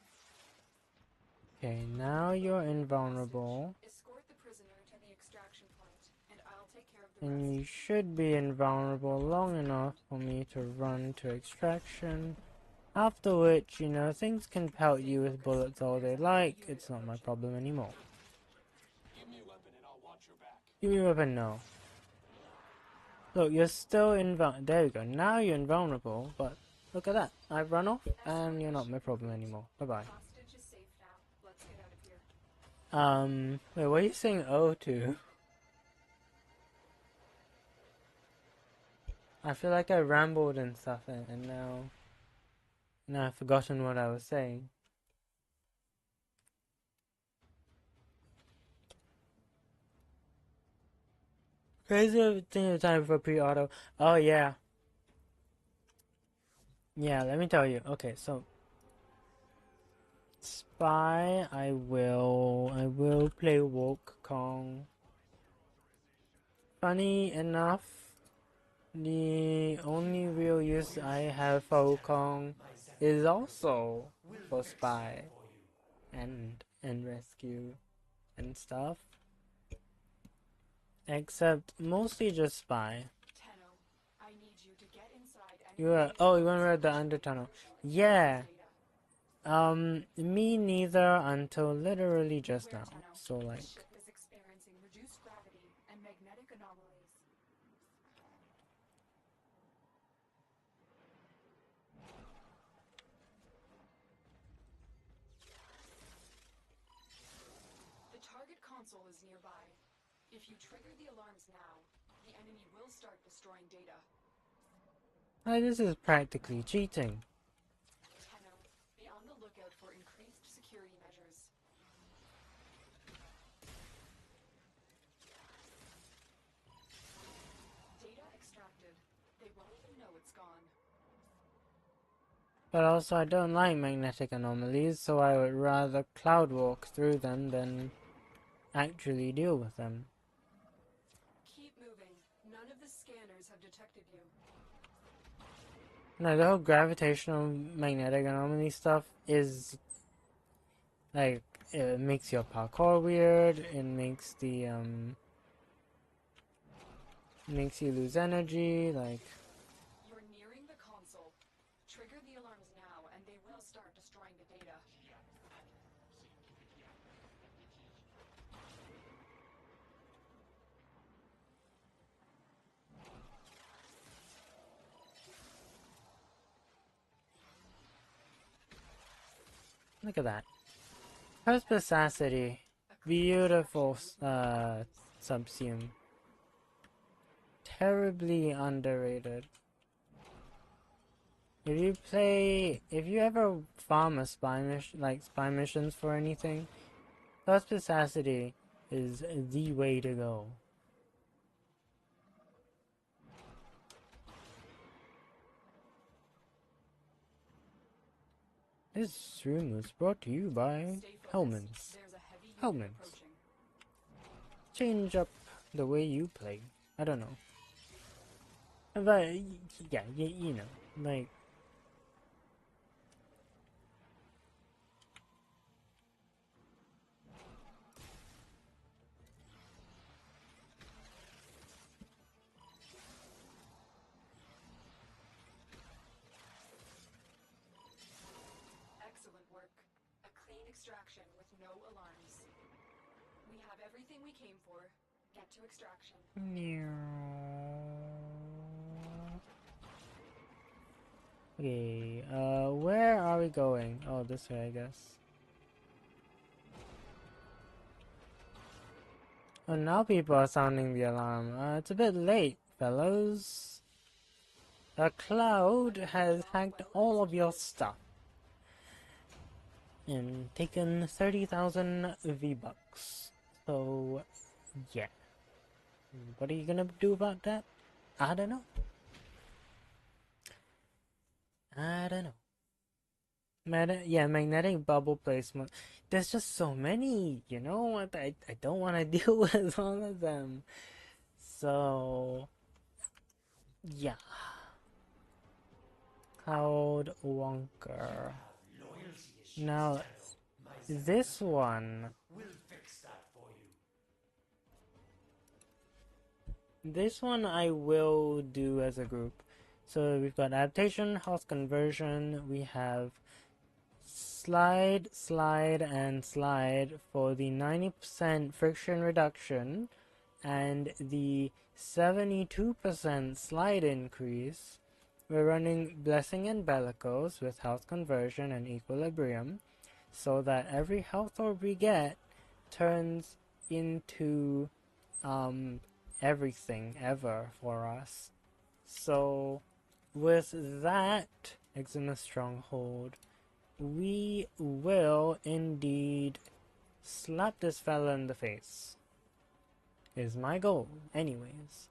A: Okay, now you're invulnerable.
B: Escort the prisoner to the extraction point, and I'll take care of the
A: And
B: rest.
A: you should be invulnerable long enough for me to run to extraction. After which, you know, things can pelt you with bullets all they like. It's not my problem anymore. Give me a weapon, no. Look, you're still invulnerable. There we go. Now you're invulnerable, but look at that. I've run off, and you're not my problem anymore. Bye-bye.
B: Hostage is safe now. Let's get out of here.
A: Wait, what are you saying oh to? I feel like I rambled and stuff, and now I've forgotten what I was saying. Crazy thing of time for pre-auto. Oh yeah. Yeah, let me tell you. Okay, so Spy, I will play Woke Kong. Funny enough, the only real use I have for Wukong is also for Spy and rescue and stuff. Except mostly just Spy.
B: Tenno, I need you to get inside and
A: You went around the undertunnel. Yeah. Me neither until literally just now. So like.
B: ship is experiencing reduced gravity and magnetic anomalies. The target console is nearby. If you trigger the alarms now, the enemy will start destroying data.
A: This is practically cheating.
B: Tenno, be on the lookout for increased security measures. Data extracted. They won't even know it's gone.
A: But also I don't like magnetic anomalies, so I would rather cloud walk through them than actually deal with them.
B: Keep moving. None of the scanners have detected you.
A: No, the whole gravitational magnetic anomaly stuff is like it makes your parkour weird, it makes the makes you lose energy, like
B: You're nearing the console. Trigger the alarms now and they will start destroying the data.
A: look at that. Perspicacity. Beautiful subsume. Terribly underrated. If you ever farm a spy mission, like spy missions for anything, perspicacity is the way to go. This stream was brought to you by Hellman's.
B: There's a heavy unit
A: Hellman's.
B: approaching.
A: Change up the way you play. I don't know. But, yeah, you know, like...
B: Excellent work. A clean extraction with no alarms. We have everything we came for. Get to extraction.
A: Okay, where are we going? Oh, this way, I guess. Oh, now people are sounding the alarm. It's a bit late, fellows. A cloud has hacked all of your stuff. And taken 30,000 V-Bucks. So, yeah. What are you gonna do about that? I don't know. Magnetic bubble placement. There's just so many, you know? I don't want to deal with all of them. So, yeah. Cloud Wonker. Now, this one. This one I will do as a group. So we've got adaptation, house conversion, we have slide, and slide for the 90% friction reduction, and the 72% slide increase, we're running Blessing and Bellicose with health conversion and equilibrium, so that every health orb we get turns into everything ever for us. So with that Eczema Stronghold, we will indeed slap this fella in the face. Is my goal, anyways.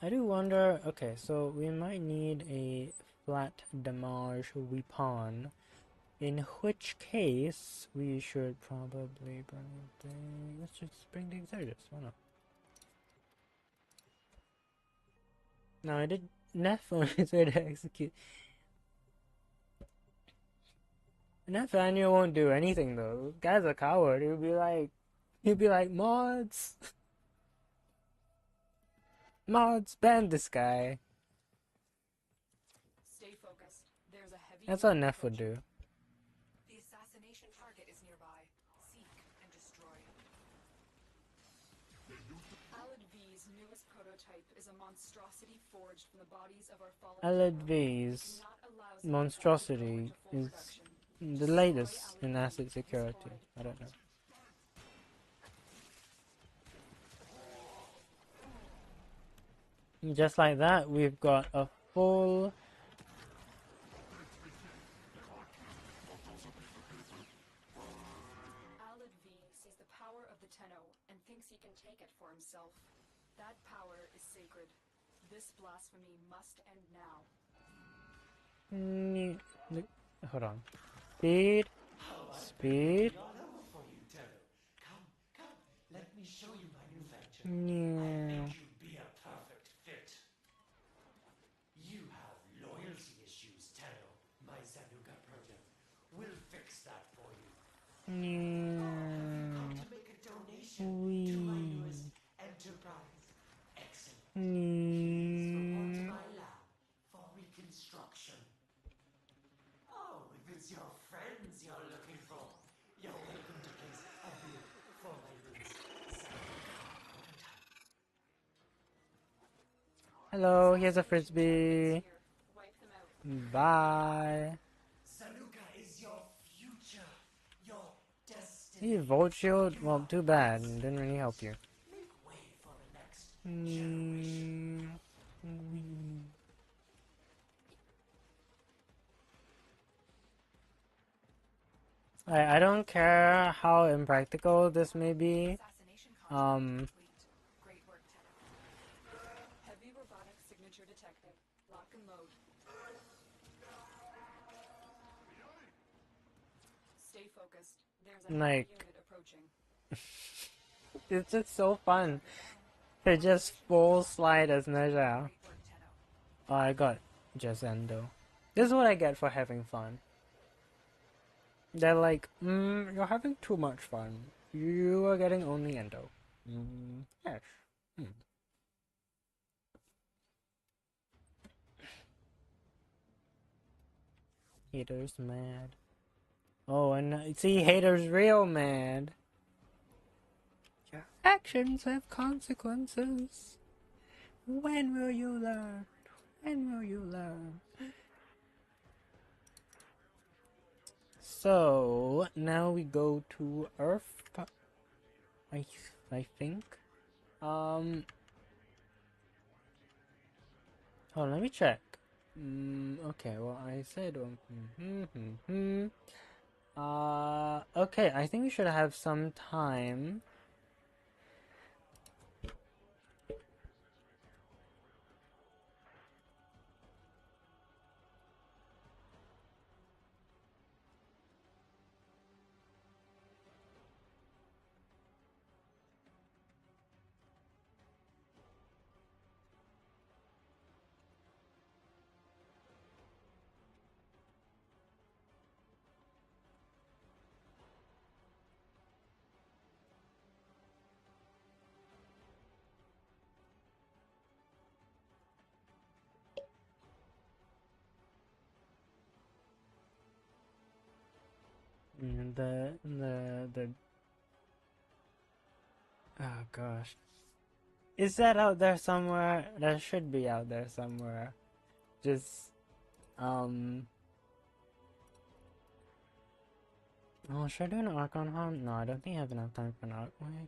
A: I do wonder, okay, so we might need a flat damage weapon, in which case we should probably bring the, let's just bring the Exertus, why not? No, I did Nathaniel is ready to execute. Nathaniel won't do anything though. Guy's a coward. He'll be like, mods, mods, ban this guy.
B: Stay focused. There's a heavy.
A: That's what Neff would do.
B: The assassination target is nearby. Seek and destroy. Alad V's newest prototype is a monstrosity forged from the bodies of our fallen.
A: Alad V's monstrosity is the latest in asset security. I don't know. Just like that, we've got a full
B: Alad V sees the power of the Tenno and thinks he can take it for himself. That power is sacred. This blasphemy must end now.
A: hold on. Speed. Speed.
F: Let me show you my invention.
A: Yeah.
F: You be a perfect fit. You have loyalty issues, Tenno. My Zanuka program will fix that for you.
A: Yeah.
F: To make a donation to my newest enterprise. Excellent. Report to my lab for reconstruction. Oh, if it's your friends you're looking for, you're welcome to place a bid for my newest
A: Hello, here's a frisbee.
B: Wipe them out.
A: Bye.
F: Zanuka is your future, your destiny.
A: Hey, Volt Shield? Well, too bad. Didn't really help you.
F: Make way for the next generation.
A: I don't care how impractical this may be.
B: Assassination contract complete. Great work, Tenno. Heavy robotic signature detected. Lock and load. Stay focused. There's a
A: Like,
B: unit approaching.
A: it's just so fun. They just full slide as Neja.
B: Great work, Tenno.
A: Oh, I got just Endo. This is what I get for having fun. They're like, you're having too much fun. You are getting only Endo. Yes. Haters mad. Oh, and see, haters real mad. Your actions have consequences. When will you learn? When will you learn? So now we go to Earth. I think. Oh, let me check. Okay. Well, I said. Okay. I think we should have some time. The Oh gosh. Is that out there somewhere? That should be out there somewhere. Just, oh, should I do an Archon hunt? No, I don't think I have enough time for an Archon.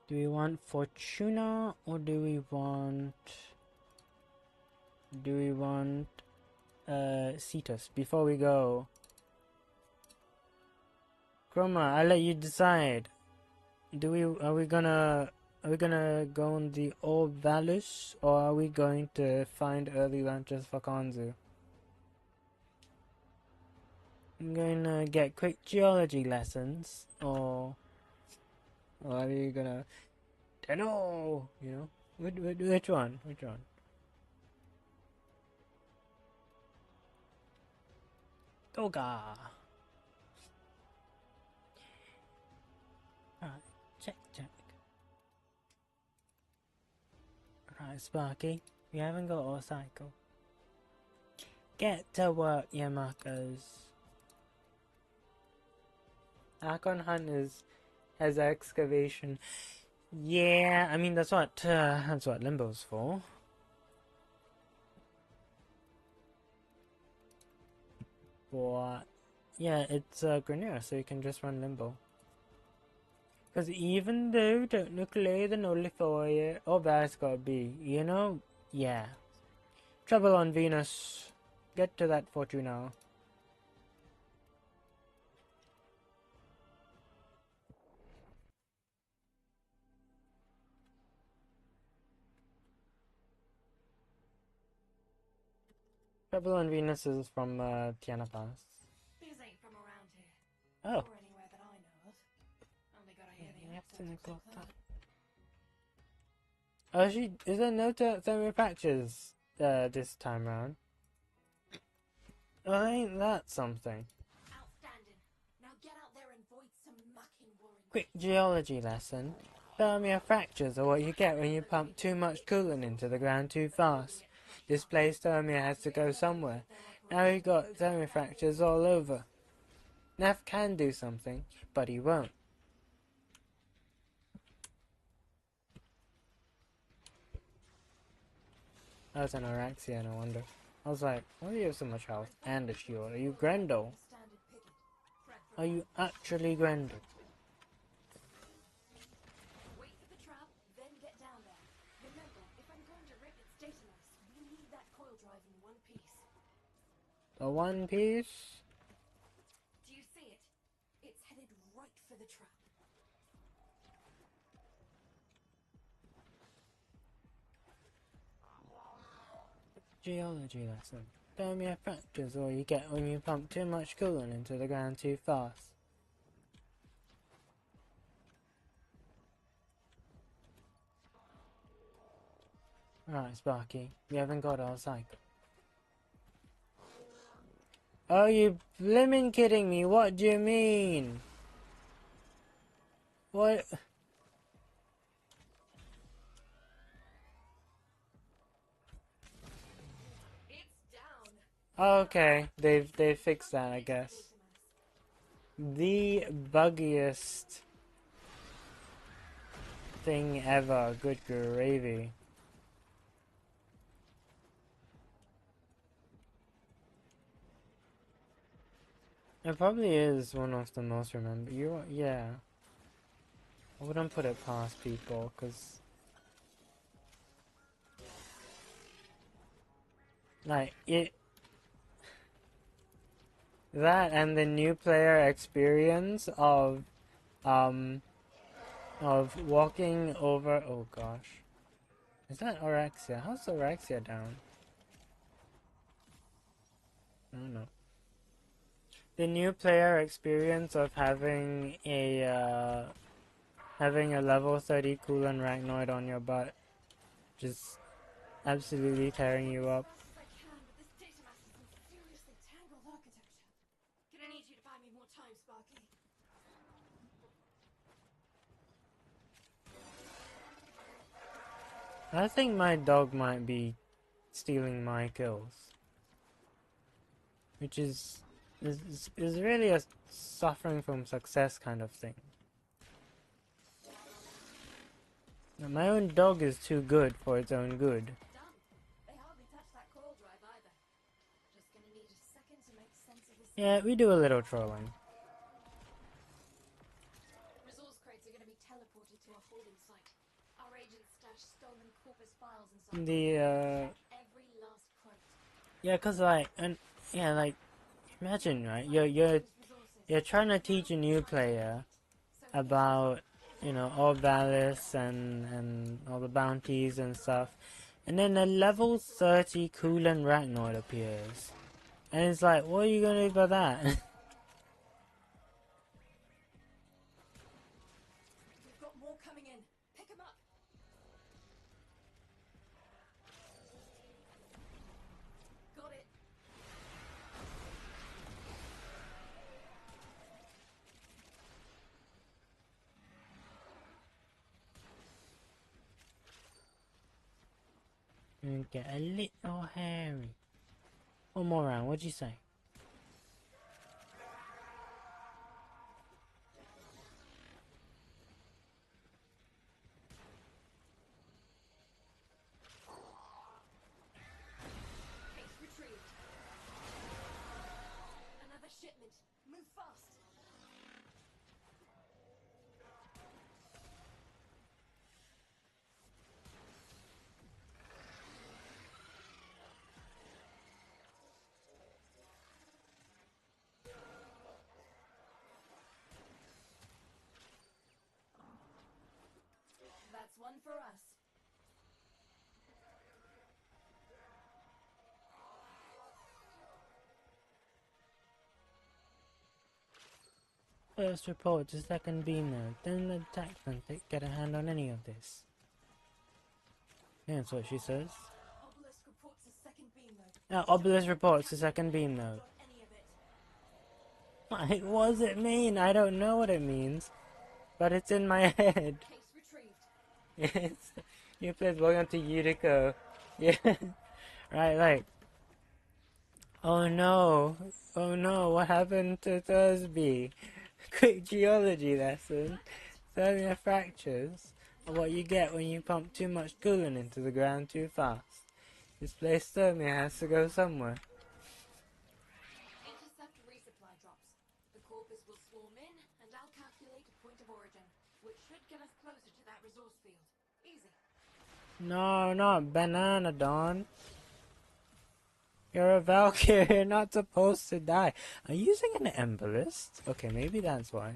A: Do we want Fortuna or do we want Cetus before we go? Chroma, I'll let you decide. Are we gonna go on the Orb Valus or are we going to find early launches for Kanzu? I'm gonna get quick geology lessons or are you gonna know, you know? Which one? Which one? Toga. Right, check. Right, Sparky, you haven't got our cycle. Get to work, you muckers. Archon Hunt has excavation. Yeah, I mean that's what Limbo's for. But yeah, it's Grenier, so you can just run Limbo. Because even though technically the nullifier, oh that's gotta be, you know, yeah. Trouble on Venus. Get to that Fortuna. Trouble on Venus is from Tiana Pass.
B: These ain't from around here.
A: Oh.
B: Or anywhere that I know of. Only gotta hear the accent.
A: Oh, is there no thermal patches this time round? Oh, ain't that something?
B: Outstanding. Now get out there and void some mucking worry.
A: Quick geology lesson. Thermal fractures are what you get when you pump too much coolant into the ground too fast. Displaced thermia has to go somewhere. Now we've got thermal fractures all over. Nav can do something, but he won't. That was an Araxia, no wonder. I was like, why do you have so much health and a shield? Are you Grendel? Are you actually Grendel?
B: Wait for the trap, then get down there. Remember, if I'm going to rip its data loss, we need that coil drive in one piece.
A: The One Piece?
B: Do you see it? It's headed right for the trap.
A: Geology lesson. Thermia fractures all you get when you pump too much coolant into the ground too fast. Right, Sparky, we haven't got our cycle. Oh, you blimmin' kidding me? What do you mean? What? Okay, they've fixed that, I guess. The buggiest thing ever. Good gravy. It probably is one of the most remembered. Yeah. I wouldn't put it past people, cause like it. That and the new player experience of walking over. Oh gosh, is that Orexia? How's Orexia down? I don't know. The new player experience of having a level 30 Coolant Ragnoid on your butt, just absolutely tearing you up.
B: Gonna need you to buy me more time, Sparky.
A: I think my dog might be stealing my kills. Which is really a suffering from success kind of thing. Now, my own dog is too good for its own good.
B: Done. They hardly touched that coral drive either. Just gonna need a second to make sense of this.
A: Yeah, we do a little trolling.
B: Resource crates are gonna be teleported to a holding site. Our agents stash stolen corpus files inside. Every last crate.
A: Yeah, cause like, and yeah, like, imagine, right? You're trying to teach a new player about, you know, Orbalis and all the bounties and stuff, and then a level 30 Coolant Rachnoid appears, and it's like, what are you gonna do about that?
B: We've got more coming in. Pick 'em up. Got it.
A: And get a little hairy. One more round. What'd you say?
B: Case retrieved. Another shipment. Move fast. That's one for us.
A: First report to second beam node. Then the attack can get a hand on any of this. That's what she says.
B: Obelisk reports a second beam node.
A: Obelisk reports to second beam node.
B: Got any of it?
A: Like, what does it mean? I don't know what it means, but it's in my head.
B: Case retrieved.
A: Yes. New players welcome to Utica. Yeah. Right, like. Oh no. Oh no, what happened to Thursby? Quick geology lesson. Thermia fractures are what you get when you pump too much coolant into the ground too fast. Displaced thermia has to go somewhere.
B: Intercept resupply drops. The corpus will swarm in, and I'll calculate a point of origin, which should get us closer to that resource field. Easy.
A: No, not Banana Dawn. You're a Valkyrie, you're not supposed to die. Are you using an Embolist? Okay, maybe that's why.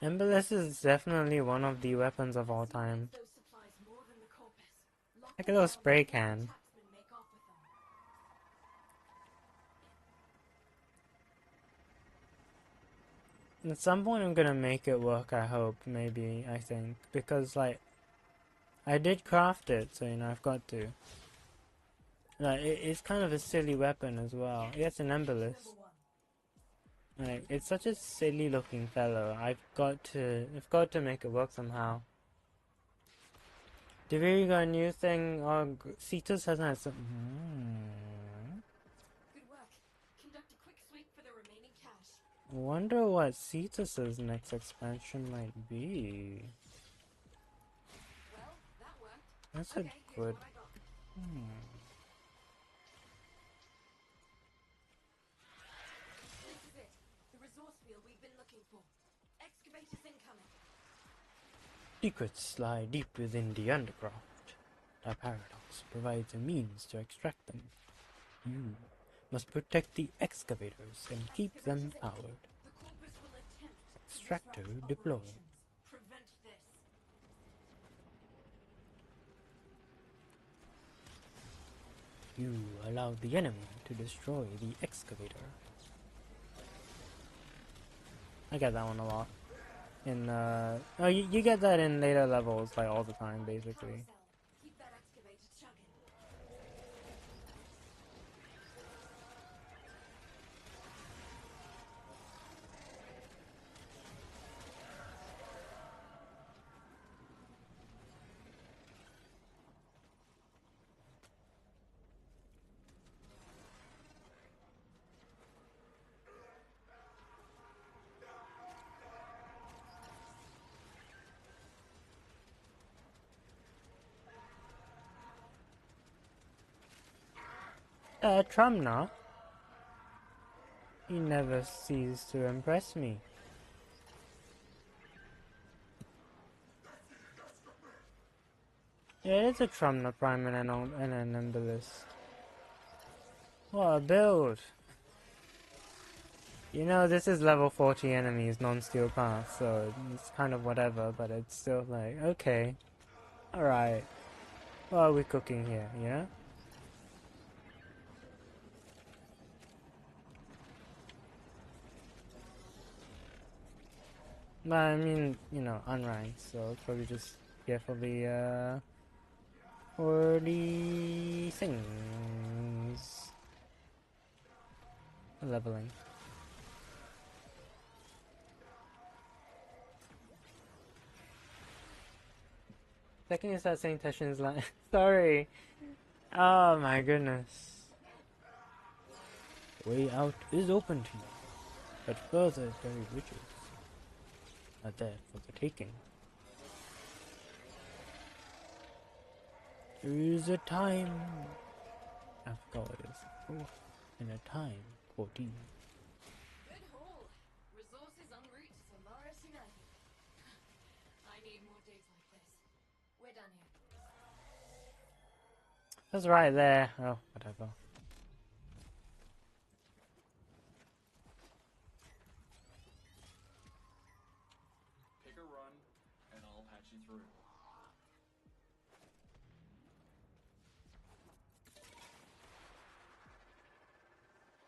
A: Embolist is definitely one of the weapons of all time.
B: Those supplies more than the corpus. Lock
A: Like a
B: them
A: little
B: down
A: spray
B: and let
A: can.
B: taxmen make off with them.
A: At some point I'm gonna make it work, I hope, maybe, I think. Because, like, I did craft it, so, you know, I've got to. Like, it's kind of a silly weapon as well. Yeah, it's an Embolist.
B: Number one.
A: Like, it's such a silly looking fellow. I've got to make it work somehow. Did we got a new thing? Cetus hasn't had some.
B: Good work. Conduct a quick sweep for the remaining cash.
A: Wonder what Cetus's next expansion might be.
B: Well, that worked.
A: That's
B: Okay,
A: a
B: here's
A: good.
B: what I got. This is it. The resource field we've been looking for. Excavators incoming.
A: Secrets lie deep within the underground. The paradox provides a means to extract them. You must protect the excavators and keep them powered.
B: The corpus will attempt to
A: Extractor
B: disrupt
A: deployed.
B: operations. Prevent this.
A: You allowed the enemy to destroy the excavator. I get that one a lot. You get that in later levels, like all the time, basically.
B: Carousel. Keep that excavator chugging.
A: Trumna, you never cease to impress me. Yeah, it's a Trumna Prime and an Embolist. What a build! You know, this is level 40 enemies, non-steel path, so it's kind of whatever, but it's still like, okay. Alright. What are we cooking here, you know? But I mean, you know, unranked, so probably just here for the things. Leveling. Second you start saying Teshin's line. Sorry. Oh my goodness. The way out is open to you, but further buried riches are there for the taking. There is a time. I forgot what it is. Oh, and a time for thee.
B: Good haul. Resources en route to Mara United. I need more days like this. We're done here.
A: That's right there. Oh, whatever.
I: Pick a run, and I'll patch you through.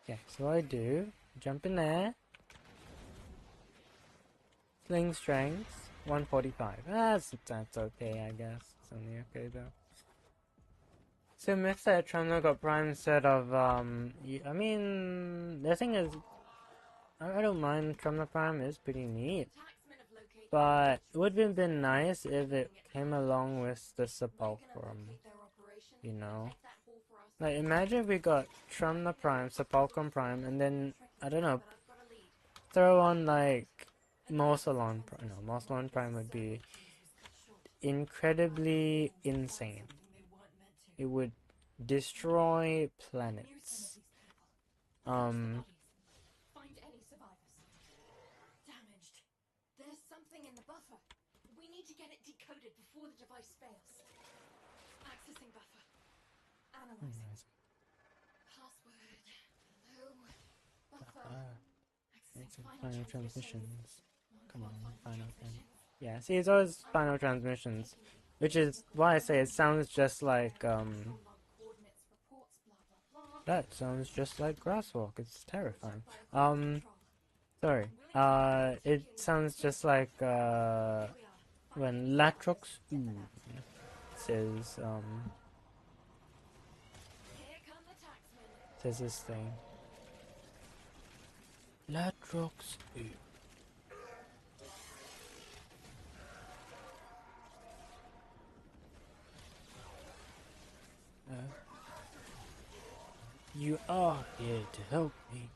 A: Okay, so I do. Jump in there. Sling strength. 145. That's okay, I guess. It's only okay though. So Mr. Trumna got Prime instead of, I mean, the thing is, I don't mind Trumna Prime, is pretty neat. But it would have been nice if it came along with the Sepulchrum, you know? Like, imagine if we got Trumna Prime, Sepulchrum Prime, and then, I don't know, throw on, like, Morsalon Prime. No, Morsalon Prime would be incredibly insane. It would destroy planets.
B: Find any survivors. Damaged. There's something in the buffer. We need to get it decoded before the device fails. Accessing buffer. Analyzing. Password. Hello. Buffer.
A: It's final transmissions. Come on, final transmissions. Yeah, see, it's always final transmissions, which is why I say it sounds just like, that sounds just like Grasswalk. It's terrifying. Sorry. It sounds just like, when Latrox says, says this thing. Latrox you are here to help me.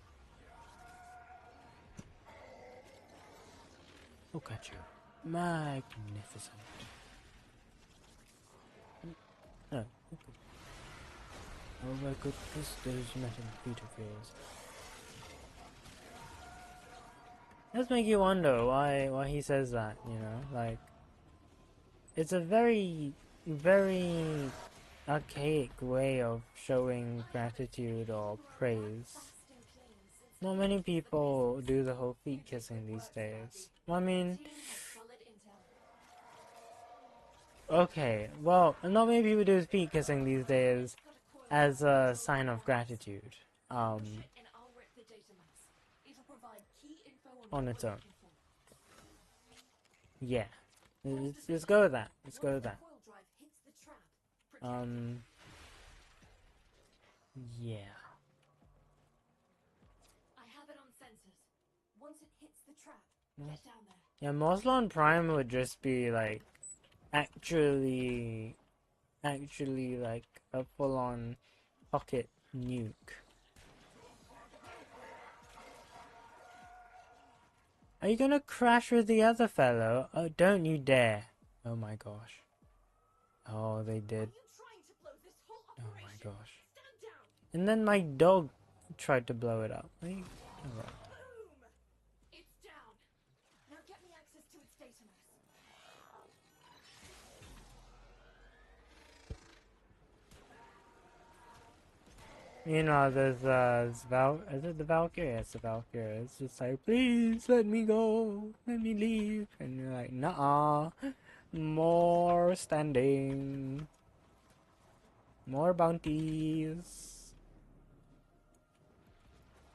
A: Look at you. Magnificent. Oh, okay. Oh my goodness, those metal feet of yours. Does make you wonder why he says that, you know? Like, it's a very, very archaic way of showing gratitude or praise. Not many people do the whole feet kissing these days. I mean, okay, well, not many people do feet kissing these days as a sign of gratitude. On its own. Yeah. Let's go with that. Let's go with that. Yeah.
B: I have it on sensors. Once it hits the trap, get down there.
A: Yeah, Morsalon Prime would just be like actually like a full-on pocket nuke. Are you gonna crash with the other fellow? Oh, don't you dare. Oh my gosh. Oh, they did. Oh my gosh. And then my dog tried to blow it up. Like, oh.
B: It's down. Now get me access to its datamers.
A: You know, there's is it the Valkyrie? It's the Valkyrie. It's just like, please let me go, let me leave, and you're like, nah, more standing, more bounties,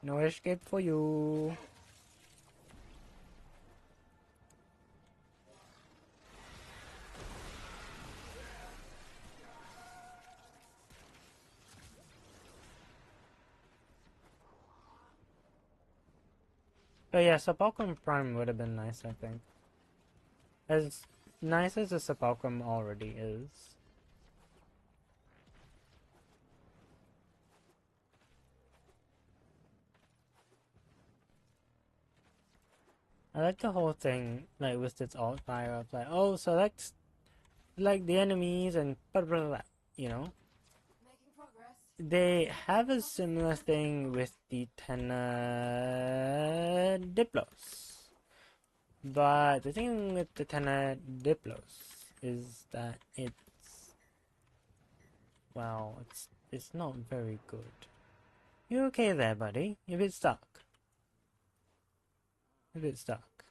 A: no escape for you. But yeah, Sepulchre Prime would have been nice, I think. As nice as the Sepulchre already is. I like the whole thing, like with its alt fire of like, oh, select like the enemies and blah blah blah, you know?
B: Making progress.
A: They have a similar thing with the Tenor Diplos. But the thing with the Tenor Diplos is that well, it's not very good. You okay there, buddy? You're a bit stuck. A bit stuck.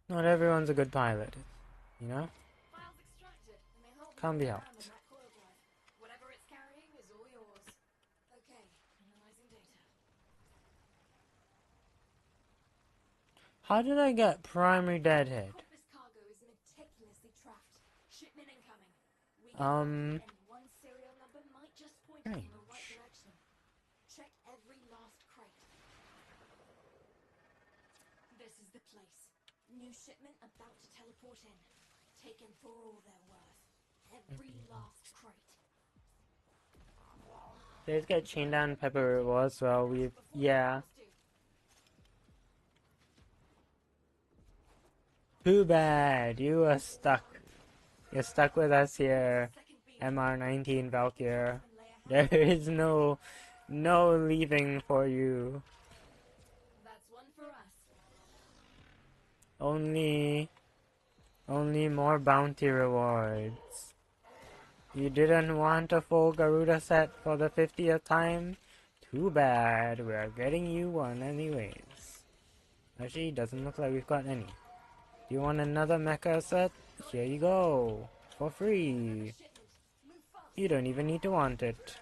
A: Not everyone's a good pilot, you know?
B: Files extracted, and they hold
A: Can't be
B: RAM
A: helped.
B: in that coil drive. Whatever it's carrying is all yours. Okay, analyzing data.
A: How did I get primary deadhead?
B: Compass cargo is meticulously tracked. Shipment incoming. We get lucky and one serial number might just point us in the right direction. Check every last crate. This is the place. New shipment about to teleport in. Taken for all they're worth. Every last crate.
A: Let's get chained down Pepper as well. Yeah. Too bad, you are stuck. You're stuck with us here, MR19 Valkyrie. There is no leaving for you.
B: That's one for us.
A: Only more bounty rewards. You didn't want a full Garuda set for the 50th time? Too bad, we're getting you one anyways. Actually, doesn't look like we've got any. Do you want another mecha set? Here you go. For free. You don't even need to want it.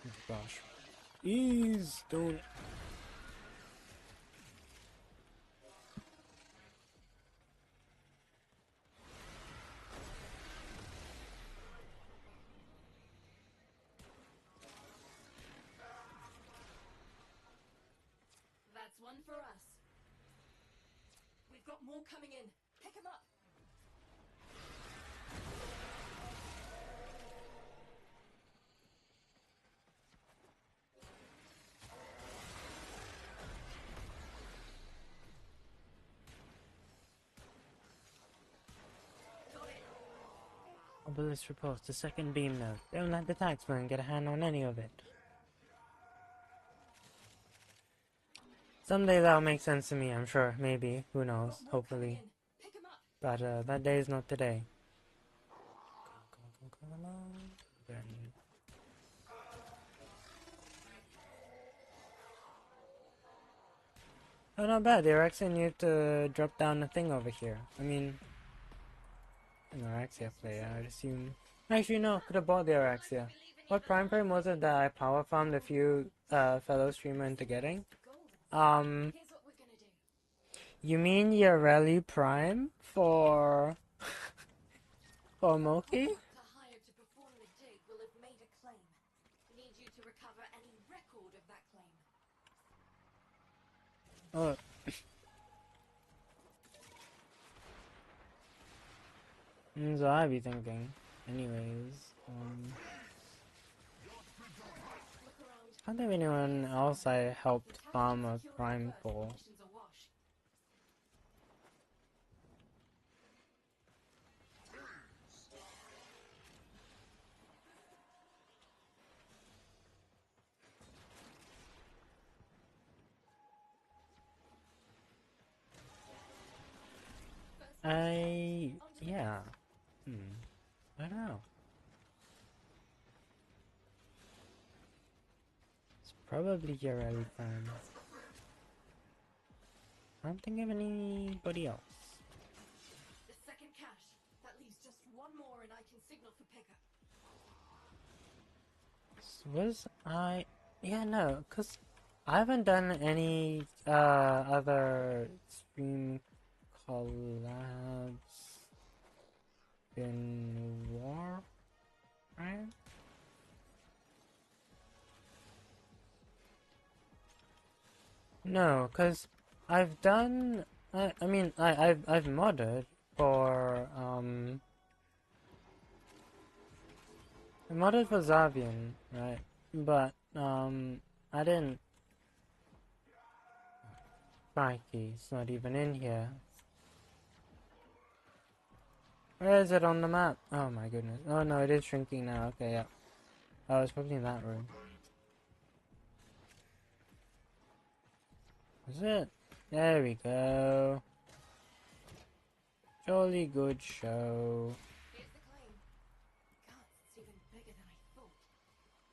A: Oh gosh. Ease! Don't...
B: That's one for us. We've got more coming in. Pick 'em up.
A: Obelisk reports the second beam node. Don't let the taxman get a hand on any of it. Someday that'll make sense to me, I'm sure. Maybe. Who knows? Hopefully. But that day is not today. Come on. Oh, not bad. They're asking you to drop down a thing over here. I mean, an Araxia player, I'd assume. Actually, no. Could have bought the Araxia. What prime frame was it that I power farmed a few fellow streamer into getting? You mean your rally prime for Moki?
B: Hired to perform the dig will have made a claim. Need you to recover any record of that claim.
A: Oh. So I'd be thinking. Anyways, can't think of anyone else I helped farm a prime for. Yeah. I don't know. It's probably Gyre Prime. I don't think of anybody else.
B: The second cache. That leaves just one more and I can signal for pickup.
A: Was I? Yeah, no, cause I haven't done any other stream collabs in Warframe. No, cause I've done. I mean, I've modded for I modded for Zavian, right? But I didn't. Crikey, it's not even in here. Where is it on the map? Oh my goodness. Oh no, it is shrinking now. Okay, yeah. Oh, it's probably in that room. Is it? There we go. Jolly good show.
B: Here's the claim. God, it's even bigger than I thought.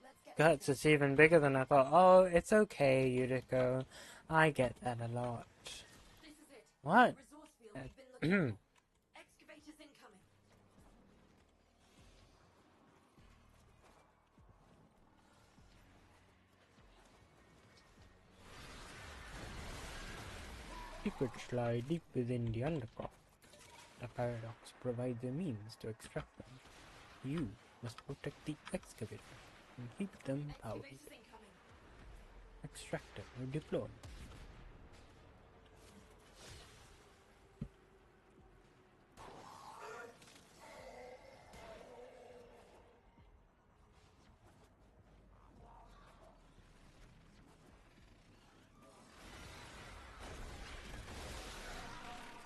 B: Let's get
A: Guts, it's even bigger than I thought. Oh, it's okay, Yuriko. I get that a lot.
B: This is it.
A: What?
B: Resource field we've been looking for. Excavators incoming.
A: Secrets lie deep within the underground. The paradox provides a means to extract them. You must protect the excavator and keep them powered.
B: Excavators incoming.
A: Extractor deployed.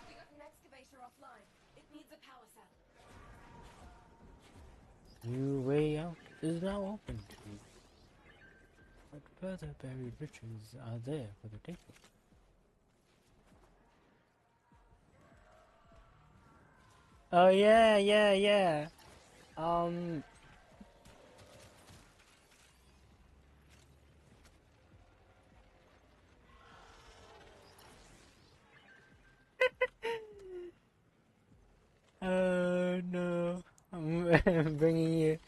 B: We got an excavator offline. It needs a power cell.
A: New way out is now open to you. But further buried riches are there for the taking. Oh yeah. Um. Oh no. I'm bringing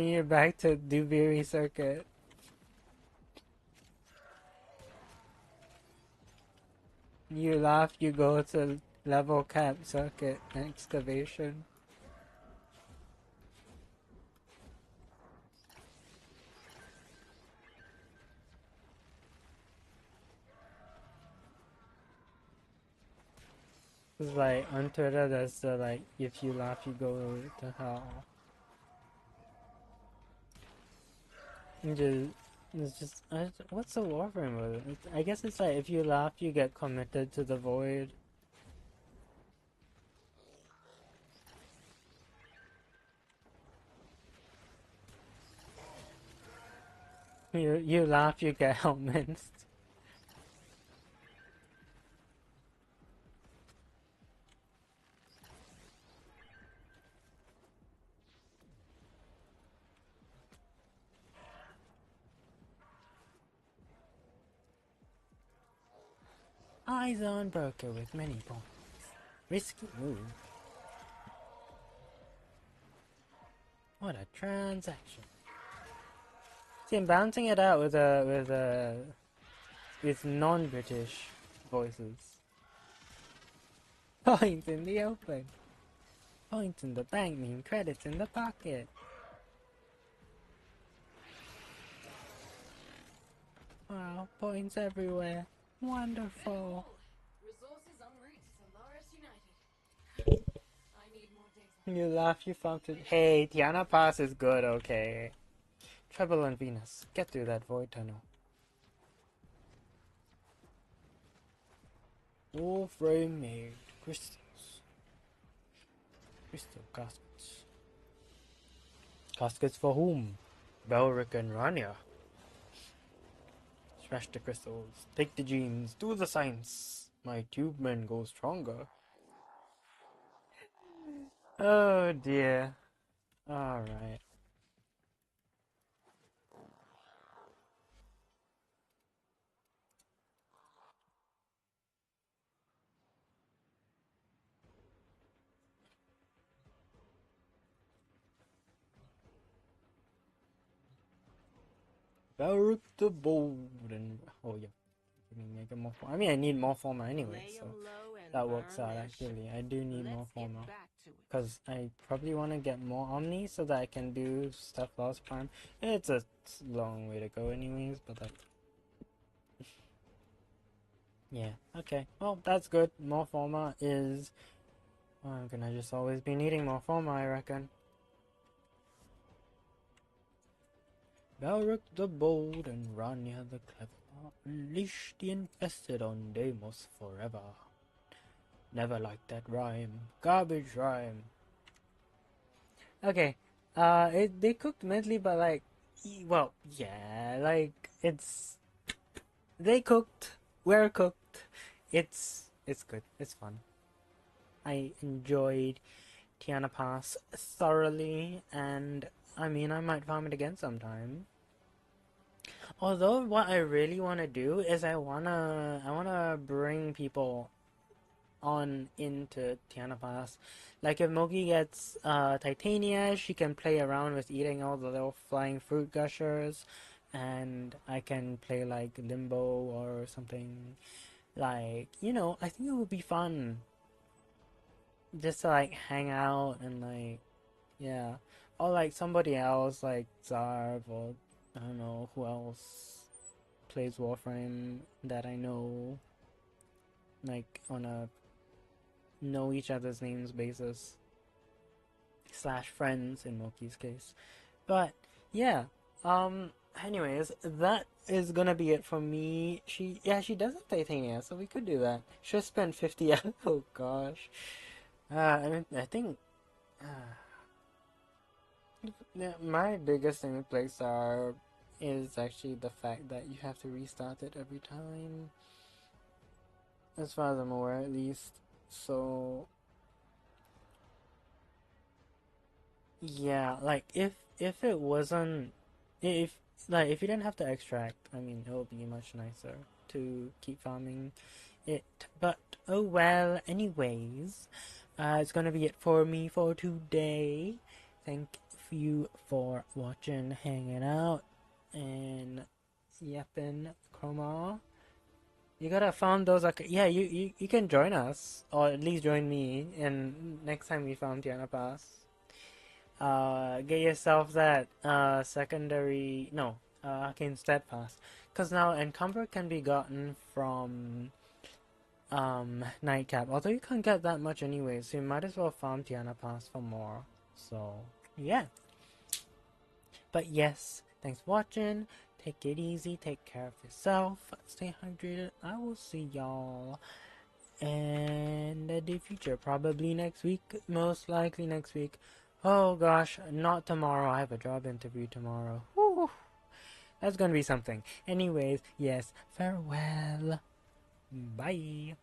A: you back to Dewberry Circuit. You laugh, you go to level cap circuit excavation. It's like on Twitter that's the like if you laugh you go to hell. It's just what's the Warframe with it? I guess it's like if you laugh you get committed to the void. You laugh you get helmets. Eyes on broker with many points. Risky move. What a transaction. See, I'm balancing it out with non-British voices. Points in the open. Points in the bank mean credits in the pocket. Wow, points everywhere. Wonderful.
B: Resources en route to Solaris United. I need more data.
A: You laugh, you funked it. Hey, Tiana Pass is good, okay. Trouble on Venus. Get through that void tunnel. Warframe made crystals. Crystal caskets. Caskets for whom? Belric and Rania. Smash the crystals. Take the genes. Do the science. My tube men go stronger. Oh dear. Alright. Baruch the Bold and oh yeah. Give me make it more I mean I need more former anyway,
H: Lay
A: so
H: 'em low and
A: that works
H: burn
A: out
H: their
A: actually. I do need more
H: Let's get
A: former.
H: back to it.
A: Because I probably want to get more Omni so that I can do stuff last Prime. It's a long way to go anyways, but like yeah, okay. Well, that's good. More former is well, I'm gonna just always be needing more former, I reckon. Balrog the Bold and Rania the Clever unleash the infested on Deimos forever. Never liked that rhyme. Garbage rhyme. Okay. They cooked mentally, but like, well, yeah, like it's they cooked. We're cooked. It's good. It's fun. I enjoyed Tiana Pass thoroughly, and I mean, I might farm it again sometime. Although, what I really want to do is I wanna bring people on into Tiana Pass. Like if Mogi gets Titania, she can play around with eating all the little flying fruit gushers, and I can play like Limbo or something. Like, you know, I think it would be fun just to like hang out and like, yeah. Or like somebody else like Zarv or I don't know who else plays Warframe that I know, like on a know each other's names basis slash friends in Moki's case. But yeah, anyways, that is gonna be it for me. She does have Titania, so we could do that. Should spend 50. Oh gosh. I think yeah, my biggest thing with Playstar is actually the fact that you have to restart it every time, as far as I'm aware, at least. So yeah, like if it wasn't if like if you didn't have to extract, I mean, it would be much nicer to keep farming it. But oh well. Anyways, it's gonna be it for me for today. Thank you for watching, hanging out, and yapping, Chroma. You gotta farm those. Yeah, you can join us, or at least join me. And next time we farm Tiana Pass, get yourself that secondary no arcane steadfast, because now encumber can be gotten from nightcap. Although you can't get that much anyway, so you might as well farm Tiana Pass for more. So yeah. But yes, thanks for watching. Take it easy, take care of yourself, stay hydrated. I will see y'all in the future. Probably next week, most likely next week. Oh gosh, not tomorrow. I have a job interview tomorrow. Whew, that's gonna be something. Anyways, yes, farewell. Bye.